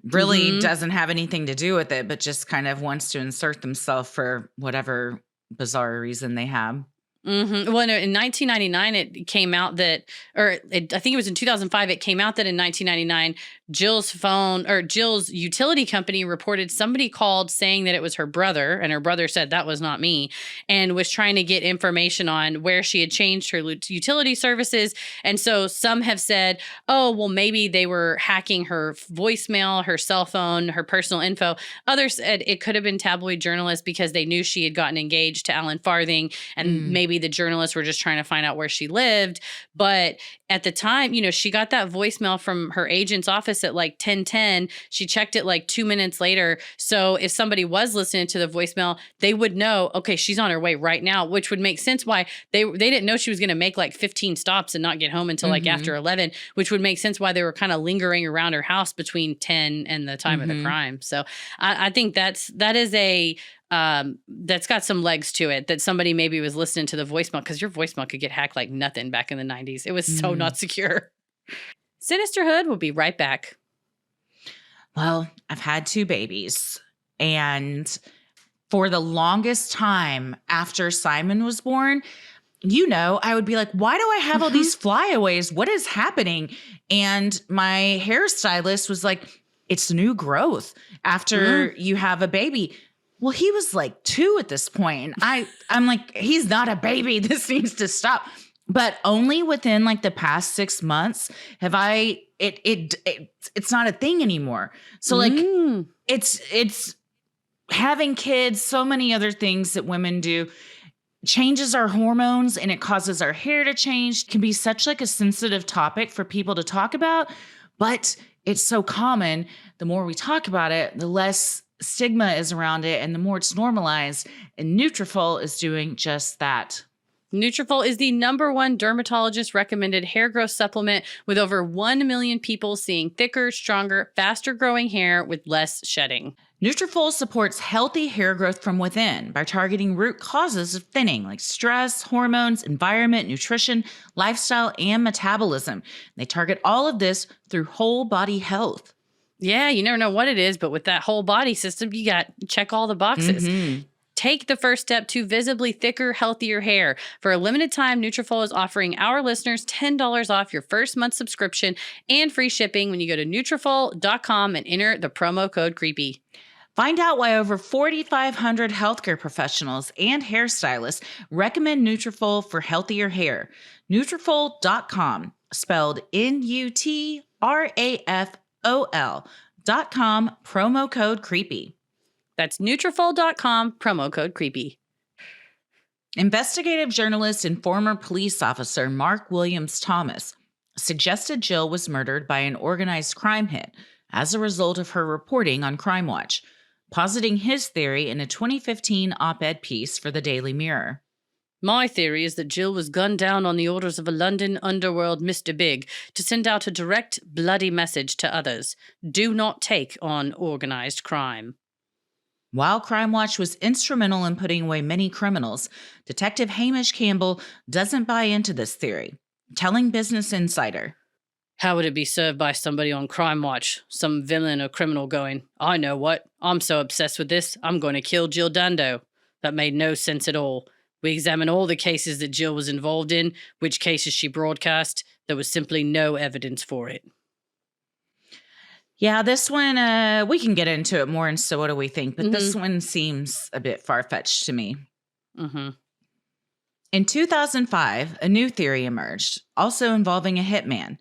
S2: really doesn't have anything to do with it, but just kind of wants to insert themselves for whatever bizarre reason they have.
S1: Well, no, in 1999, it came out that, I think it was in 2005, it came out that in 1999, Jill's utility company reported somebody called saying that it was her brother, and her brother said that was not me, and was trying to get information on where she had changed her utility services. And so some have said, oh, well, maybe they were hacking her voicemail, her cell phone, her personal info. Others said it could have been tabloid journalists because they knew she had gotten engaged to Alan Farthing, and maybe the journalists were just trying to find out where she lived. But at the time, she got that voicemail from her agent's office at like 10:10. She checked it like 2 minutes later. So if somebody was listening to the voicemail, they would know, okay, she's on her way right now, which would make sense why they didn't know she was going to make like 15 stops and not get home until like after 11, which would make sense why they were kind of lingering around her house between 10 and the time of the crime. So I think that's got some legs to it, that somebody maybe was listening to the voicemail, because your voicemail could get hacked like nothing back in the 90s. It was so not secure. Sinisterhood will be right back.
S2: Well, I've had 2 babies, and for the longest time after Simon was born, I would be like, why do I have all these flyaways? What is happening? And my hairstylist was like, it's new growth after you have a baby. Well, he was like 2 at this point. And I'm like, he's not a baby. This needs to stop. But only within like the past 6 months have it's not a thing anymore. So like it's having kids, so many other things that women do changes our hormones, and it causes our hair to change. It can be such like a sensitive topic for people to talk about, but it's so common. The more we talk about it, the less stigma is around it and the more it's normalized. And Nutrafol is doing just that.
S1: Nutrafol is the #1 dermatologist recommended hair growth supplement, with over 1 million people seeing thicker, stronger, faster growing hair with less shedding.
S2: Nutrafol supports healthy hair growth from within by targeting root causes of thinning like stress, hormones, environment, nutrition, lifestyle, and metabolism. They target all of this through whole body health.
S1: Yeah, you never know what it is, but with that whole body system, you got to check all the boxes.
S2: Mm-hmm.
S1: Take the first step to visibly thicker, healthier hair. For a limited time, Nutrafol is offering our listeners $10 off your first month subscription and free shipping when you go to Nutrafol.com and enter the promo code CREEPY.
S2: Find out why over 4,500 healthcare professionals and hairstylists recommend Nutrafol for healthier hair. Nutrafol.com, spelled Nutrafol.com, promo code CREEPY.
S1: That's Nutrafol.com, promo code CREEPY.
S2: Investigative journalist and former police officer Mark Williams Thomas suggested Jill was murdered by an organized crime hit as a result of her reporting on Crime Watch, positing his theory in a 2015 op-ed piece for the Daily Mirror.
S1: My theory is that Jill was gunned down on the orders of a London underworld Mr. Big to send out a direct, bloody message to others. Do not take on organized crime.
S2: While Crime Watch was instrumental in putting away many criminals, Detective Hamish Campbell doesn't buy into this theory, telling Business Insider,
S1: "How would it be served by somebody on Crime Watch? Some villain or criminal going, I know what, I'm so obsessed with this, I'm going to kill Jill Dando. That made no sense at all. We examined all the cases that Jill was involved in, which cases she broadcast. There was simply no evidence for it."
S2: Yeah, this one, we can get into it more, and so what do we think? But this one seems a bit far-fetched to me. In 2005, a new theory emerged, also involving a hitman.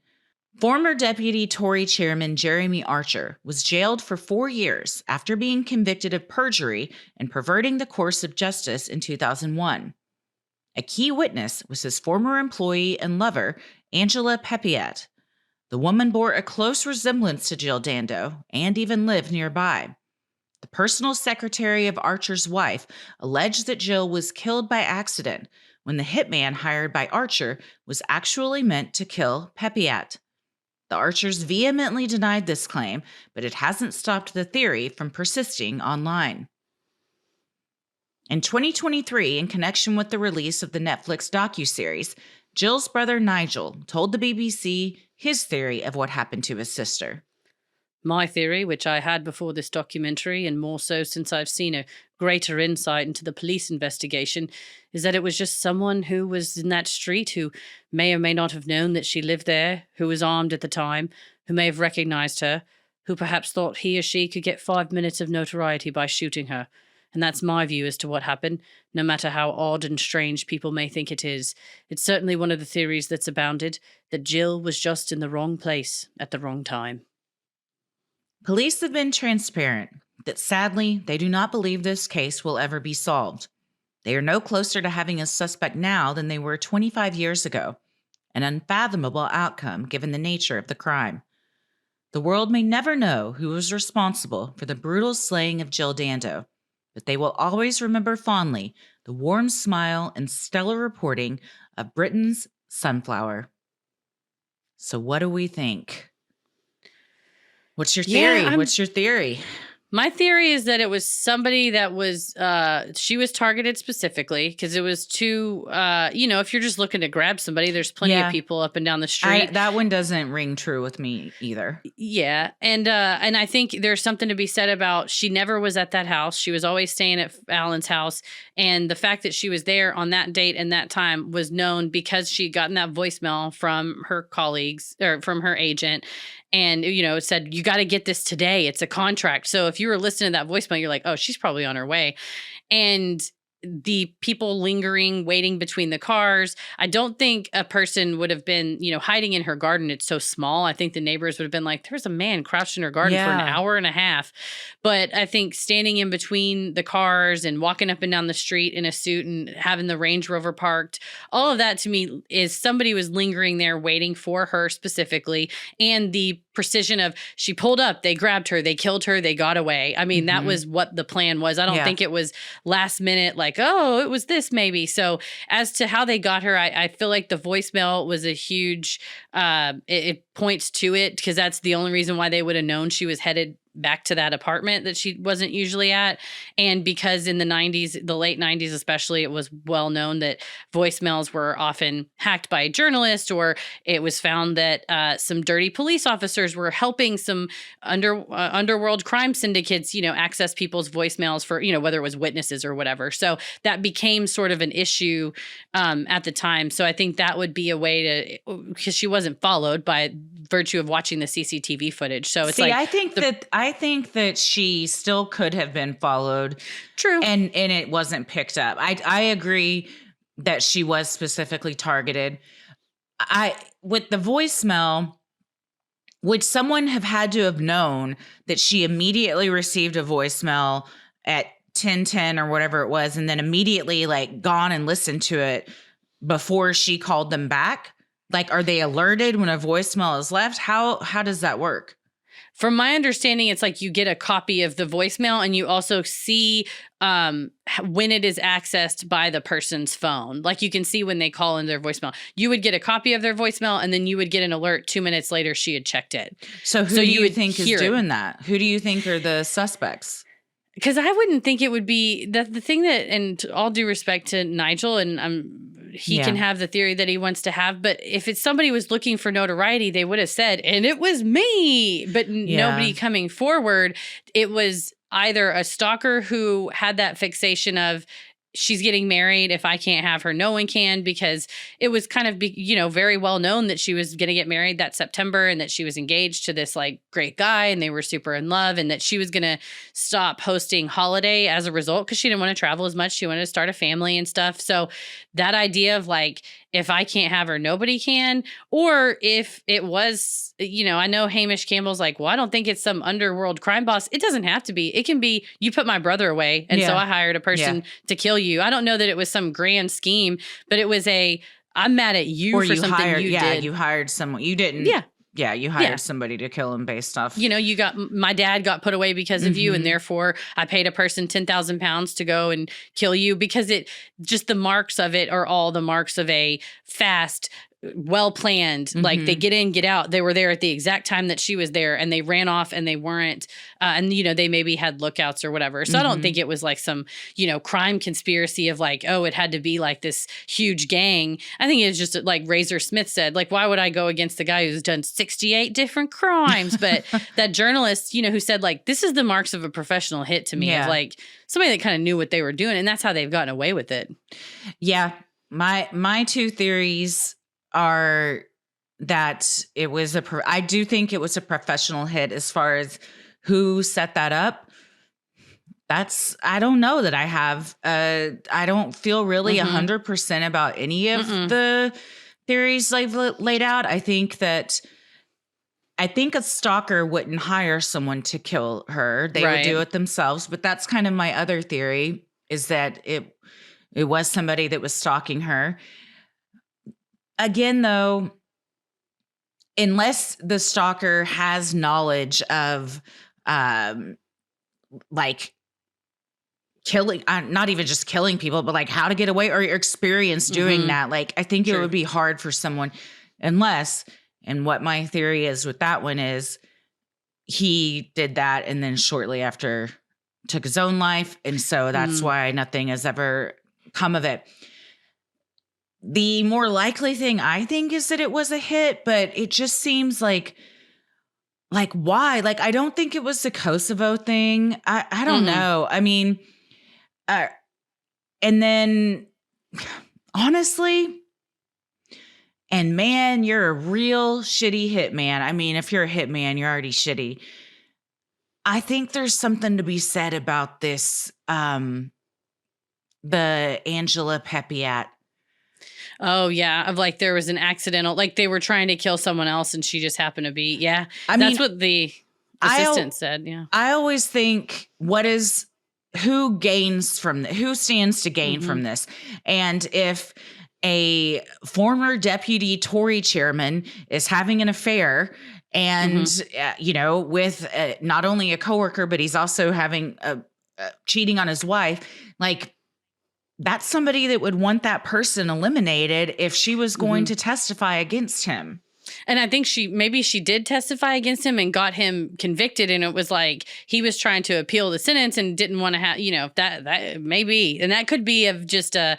S2: Former Deputy Tory Chairman Jeremy Archer was jailed for 4 years after being convicted of perjury and perverting the course of justice in 2001. A key witness was his former employee and lover, Angela Pepiat. The woman bore a close resemblance to Jill Dando and even lived nearby. The personal secretary of Archer's wife alleged that Jill was killed by accident when the hitman hired by Archer was actually meant to kill Pepiat. The Archers vehemently denied this claim, but it hasn't stopped the theory from persisting online. In 2023, in connection with the release of the Netflix docuseries, Jill's brother Nigel told the BBC his theory of what happened to his sister.
S1: My theory, which I had before this documentary and more so since I've seen a greater insight into the police investigation, is that it was just someone who was in that street who may or may not have known that she lived there, who was armed at the time, who may have recognized her, who perhaps thought he or she could get 5 minutes of notoriety by shooting her. And that's my view as to what happened, no matter how odd and strange people may think it is. It's certainly one of the theories that's abounded, that Jill was just in the wrong place at the wrong time.
S2: Police have been transparent that sadly, they do not believe this case will ever be solved. They are no closer to having a suspect now than they were 25 years ago, an unfathomable outcome given the nature of the crime. The world may never know who was responsible for the brutal slaying of Jill Dando, but they will always remember fondly the warm smile and stellar reporting of Britain's Sunflower. So what do we think? What's your theory? What's your theory?
S1: My theory is that it was somebody that was, she was targeted specifically because it was too, if you're just looking to grab somebody, there's plenty of people up and down the street.
S2: That one doesn't ring true with me either.
S1: Yeah. And I think there's something to be said about she never was at that house. She was always staying at Alan's house. And the fact that she was there on that date and that time was known because she'd gotten that voicemail from her colleagues or from her agent. And, it said, you got to get this today. It's a contract. So if you were listening to that voicemail, you're like, oh, she's probably on her way. And the people lingering, waiting between the cars. I don't think a person would have been, hiding in her garden. It's so small. I think the neighbors would have been like, there's a man crouched in her garden for an hour and a half. But I think standing in between the cars and walking up and down the street in a suit and having the Range Rover parked, all of that to me is somebody was lingering there waiting for her specifically. And the precision of she pulled up, they grabbed her, they killed her, they got away. I mean, that was what the plan was. I don't think it was last minute, like, oh, it was this maybe. So as to how they got her, I feel like the voicemail was a huge, it points to it because that's the only reason why they would have known she was headed back to that apartment that she wasn't usually at. And because in the 90s, the late 90s especially, it was well known that voicemails were often hacked by a journalist, or it was found that some dirty police officers were helping some underworld crime syndicates, access people's voicemails for, whether it was witnesses or whatever. So that became sort of an issue at the time. So I think that would be a way to, because she wasn't followed by virtue of watching the CCTV footage. So it's
S2: I think that she still could have been followed.
S1: True.
S2: And it wasn't picked up. I agree that she was specifically targeted. With the voicemail, would someone have had to have known that she immediately received a voicemail at 10:10 or whatever it was, and then immediately gone and listened to it before she called them back? Are they alerted when a voicemail is left? How does that work?
S1: From my understanding, it's like you get a copy of the voicemail and you also see when it is accessed by the person's phone. Like you can see when they call in their voicemail. You would get a copy of their voicemail and then you would get an alert 2 minutes later she had checked it.
S2: So who do you think is doing that? Who do you think are the suspects?
S1: Because I wouldn't think it would be the thing that, and all due respect to Nigel, and he can have the theory that he wants to have, but if it's somebody was looking for notoriety, they would have said, and it was me, but nobody coming forward. It was either a stalker who had that fixation of, she's getting married. If I can't have her, no one can, because it was kind of, very well known that she was going to get married that September and that she was engaged to this great guy and they were super in love, and that she was going to stop hosting Holiday as a result because she didn't want to travel as much. She wanted to start a family and stuff. So that idea of if I can't have her, nobody can. Or if it was, I know Hamish Campbell's well, I don't think it's some underworld crime boss. It doesn't have to be. It can be, you put my brother away. And so I hired a person to kill you. I don't know that it was some grand scheme, but it was I'm mad at you or for something you did.
S2: Yeah, you hired someone. You didn't. Yeah. Yeah, you hired somebody to kill him based off.
S1: My dad got put away because of you, and therefore I paid a person 10,000 pounds to go and kill you, because just the marks of it are all the marks of a fast, well planned, they get in, get out. They were there at the exact time that she was there, and they ran off and they weren't, and they maybe had lookouts or whatever. So I don't think it was some, crime conspiracy of oh, it had to be this huge gang. I think it's just Razor Smith said, why would I go against the guy who's done 68 different crimes? But that journalist, who said this is the marks of a professional hit to me, of somebody that kind of knew what they were doing, and that's how they've gotten away with it.
S2: Yeah. My two theories are that it was I do think it was a professional hit. As far as who set that up, I don't know that I have, I don't feel really 100% about any of the theories I've laid out. I think a stalker wouldn't hire someone to kill her. They would do it themselves. But that's kind of my other theory, is that it was somebody that was stalking her. Again, though, unless the stalker has knowledge of, killing, not even just killing people, but how to get away, or experience doing that, I think it would be hard for someone, unless, and what my theory is with that one is, he did that and then shortly after took his own life. And so that's why nothing has ever come of it. The more likely thing, I think, is that it was a hit, but it just seems why? I don't think it was the Kosovo thing. I don't know. I mean, and then honestly, and man, you're a real shitty hitman. I mean, if you're a hitman, you're already shitty. I think there's something to be said about this, the Angela Pepiat.
S1: Oh, yeah. Of there was an accidental, they were trying to kill someone else and she just happened to be. Yeah. That's what the assistant said, yeah.
S2: I always think, who gains from who stands to gain from this? And if a former deputy Tory chairman is having an affair and, with not only a coworker, but he's also having cheating on his wife, like, that's somebody that would want that person eliminated if she was going to testify against him.
S1: And I think maybe she did testify against him and got him convicted. And it was like he was trying to appeal the sentence and didn't want to have, that maybe. And that could be of just a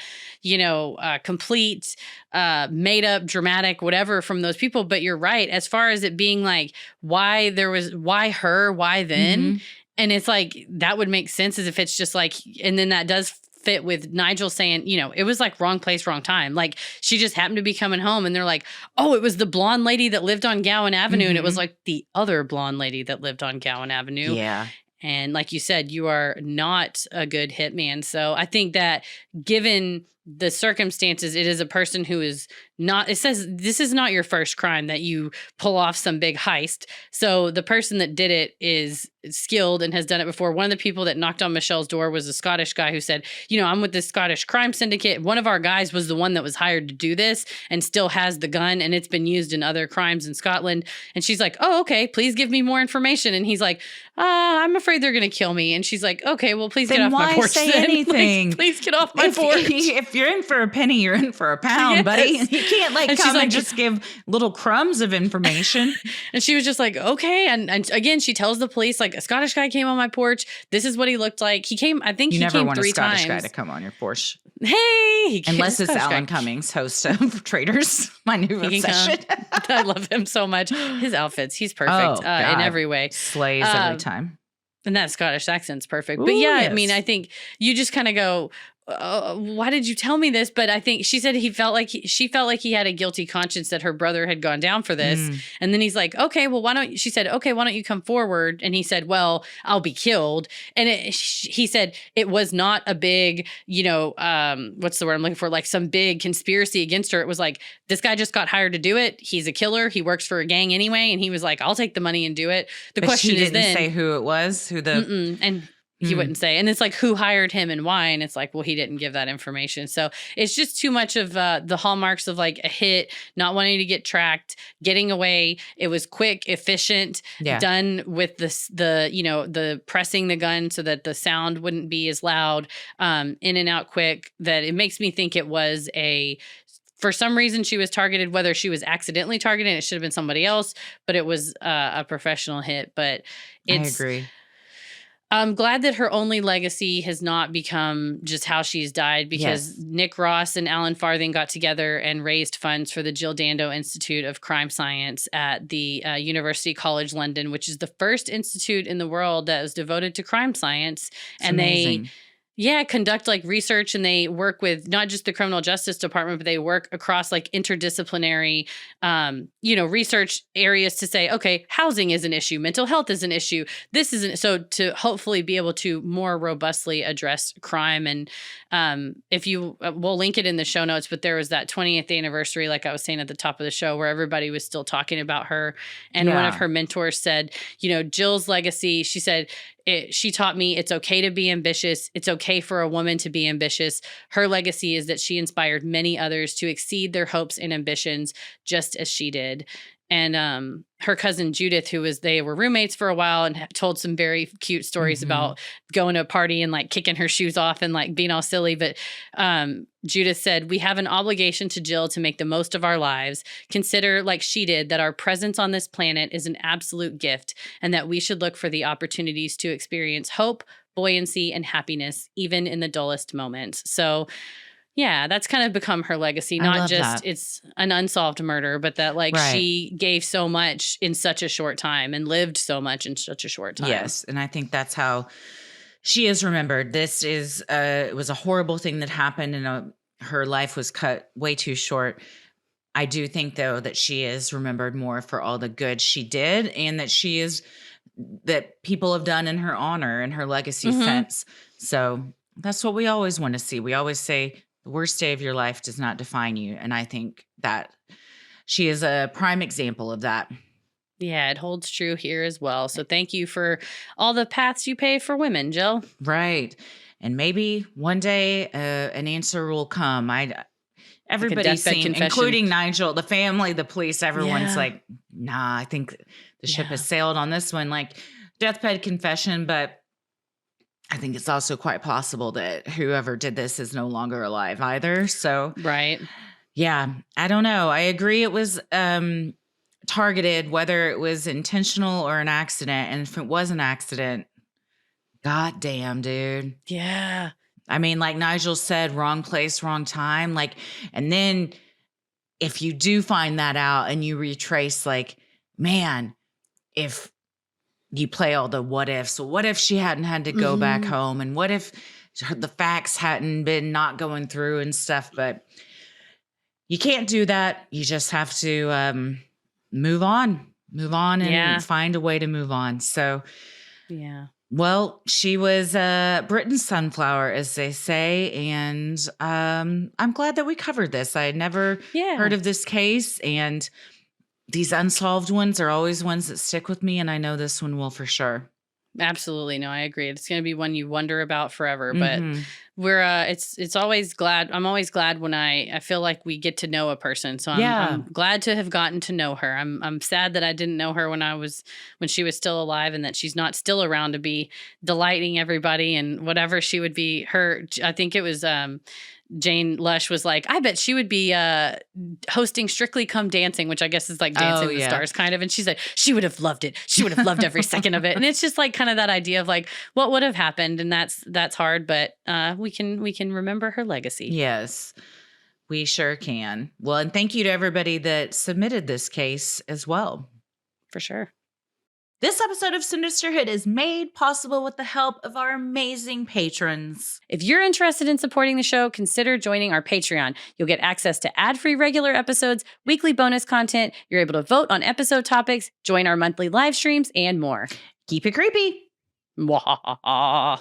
S1: complete made up dramatic whatever from those people. But you're right. As far as it being like why her, why then? And it's like that would make sense as if it's just like, and then that does fit with Nigel saying, it was like wrong place, wrong time. Like she just happened to be coming home and they're like, oh, it was the blonde lady that lived on Gowan Avenue. And it was like the other blonde lady that lived on Gowan Avenue.
S2: Yeah.
S1: And like you said, you are not a good hitman. So I think that given the circumstances, it is a person who is not, it says this is not your first crime that you pull off some big heist. So the person that did it is skilled and has done it before. One of the people that knocked on Michelle's door was a Scottish guy who said, I'm with this Scottish crime syndicate. One of our guys was the one that was hired to do this and still has the gun, and it's been used in other crimes in Scotland. And she's like, oh, okay, please give me more information. And he's like, I'm afraid they're going to kill me. And she's like, okay, well, please get off my porch.
S2: Say anything?
S1: Please get off my porch.
S2: If you're in for a penny, you're in for a pound, buddy. You can't come and just give little crumbs of information.
S1: And she was just like, okay. And again, she tells the police, like, a Scottish guy came on my porch. This is what he looked like. He came, I think he came 3 times. You never want a Scottish guy
S2: to come on your porch.
S1: Hey!
S2: Unless it's Alan Cummings, host of Traders, my new obsession.
S1: I love him so much. His outfits, he's perfect in every way.
S2: Slays every time.
S1: And that Scottish accent's perfect. But yes. I mean, I think you just kind of go, why did you tell me this? But I think she said she felt like he had a guilty conscience that her brother had gone down for this. And then he's like, okay, well, why don't you come forward? And he said, well, I'll be killed. And he said it was not a big, what's the word I'm looking for? Like some big conspiracy against her. It was like, this guy just got hired to do it. He's a killer. He works for a gang anyway. And he was like, I'll take the money and do it. The question is then,
S2: say who it was, and
S1: he wouldn't say. And it's like, who hired him and why? And it's like, well, he didn't give that information. So it's just too much of the hallmarks of like a hit, not wanting to get tracked, getting away. It was quick, efficient, done with the pressing the gun so that the sound wouldn't be as loud, in and out quick, that it makes me think it was for some reason she was targeted, whether she was accidentally targeted, it should have been somebody else, but it was a professional hit. But
S2: I agree.
S1: I'm glad that her only legacy has not become just how she's died, because Nick Ross and Alan Farthing got together and raised funds for the Jill Dando Institute of Crime Science at the University College London, which is the first institute in the world that is devoted to crime science.
S2: It's amazing.
S1: They conduct like research, and they work with not just the criminal justice department, but they work across like interdisciplinary, research areas to say, okay, housing is an issue, mental health is an issue. This isn't, so to hopefully be able to more robustly address crime. And we'll link it in the show notes, but there was that 20th anniversary, like I was saying at the top of the show, where everybody was still talking about her. And one of her mentors said, Jill's legacy, she said, she taught me it's okay to be ambitious. It's okay for a woman to be ambitious. Her legacy is that she inspired many others to exceed their hopes and ambitions just as she did. And her cousin Judith, they were roommates for a while and told some very cute stories about going to a party and like kicking her shoes off and like being all silly. But Judith said, we have an obligation to Jill to make the most of our lives. Consider, like she did, that our presence on this planet is an absolute gift, and that we should look for the opportunities to experience hope, buoyancy, and happiness, even in the dullest moments. So yeah, that's kind of become her legacy. Not just it's an unsolved murder, but that she gave so much in such a short time and lived so much in such a short time.
S2: Yes, and I think that's how she is remembered. This is it was a horrible thing that happened, and her life was cut way too short. I do think, though, that she is remembered more for all the good she did, and that people have done in her honor and her legacy since. So that's what we always want to see. We always say, the worst day of your life does not define you. And I think that she is a prime example of that.
S1: Yeah, it holds true here as well. So thank you for all the paths you pave for women, Jill.
S2: Right. And maybe one day an answer will come. Everybody
S1: deathbed
S2: seemed,
S1: confession.
S2: including Nigel, the family, the police, everyone's
S1: Yeah.
S2: like, nah, I think the ship
S1: Yeah.
S2: has sailed on this one. Like, deathbed confession, but I think it's also quite possible that whoever did this is no longer alive either. So,
S1: Right.
S2: yeah, I don't know. I agree it was targeted, whether it was intentional or an accident. And if it was an accident, god damn, dude.
S1: Yeah.
S2: I mean, like Nigel said, wrong place, wrong time. Like, and then if you do find that out and you retrace, like, man, if you play all the what ifs, so what if she hadn't had to go back home? And what if the facts hadn't been not going through and stuff? But you can't do that. You just have to move on and find a way to move on. So,
S1: yeah.
S2: Well, she was Britain's sunflower, as they say, and I'm glad that we covered this. I had never heard of this case, and these unsolved ones are always ones that stick with me, and I know this one will for sure.
S1: Absolutely. No, I agree. It's going to be one you wonder about forever, but we're it's always glad. I'm always glad when I feel like we get to know a person. So I'm glad to have gotten to know her. I'm sad that I didn't know her when she was still alive, and that she's not still around to be delighting everybody and whatever she would be. I think it was Jane Lush was like, I bet she would be hosting Strictly Come Dancing, which I guess is like Dancing with the Stars kind of. And she said she would have loved it. She would have loved every second of it. And it's just like kind of that idea of like what would have happened. And that's hard, but we can remember her legacy.
S2: Yes, we sure can. Well, and thank you to everybody that submitted this case as well.
S1: For sure.
S2: This episode of Sinisterhood is made possible with the help of our amazing patrons.
S1: If you're interested in supporting the show, consider joining our Patreon. You'll get access to ad-free regular episodes, weekly bonus content, you're able to vote on episode topics, join our monthly live streams, and more.
S2: Keep it creepy.
S1: Mwahaha.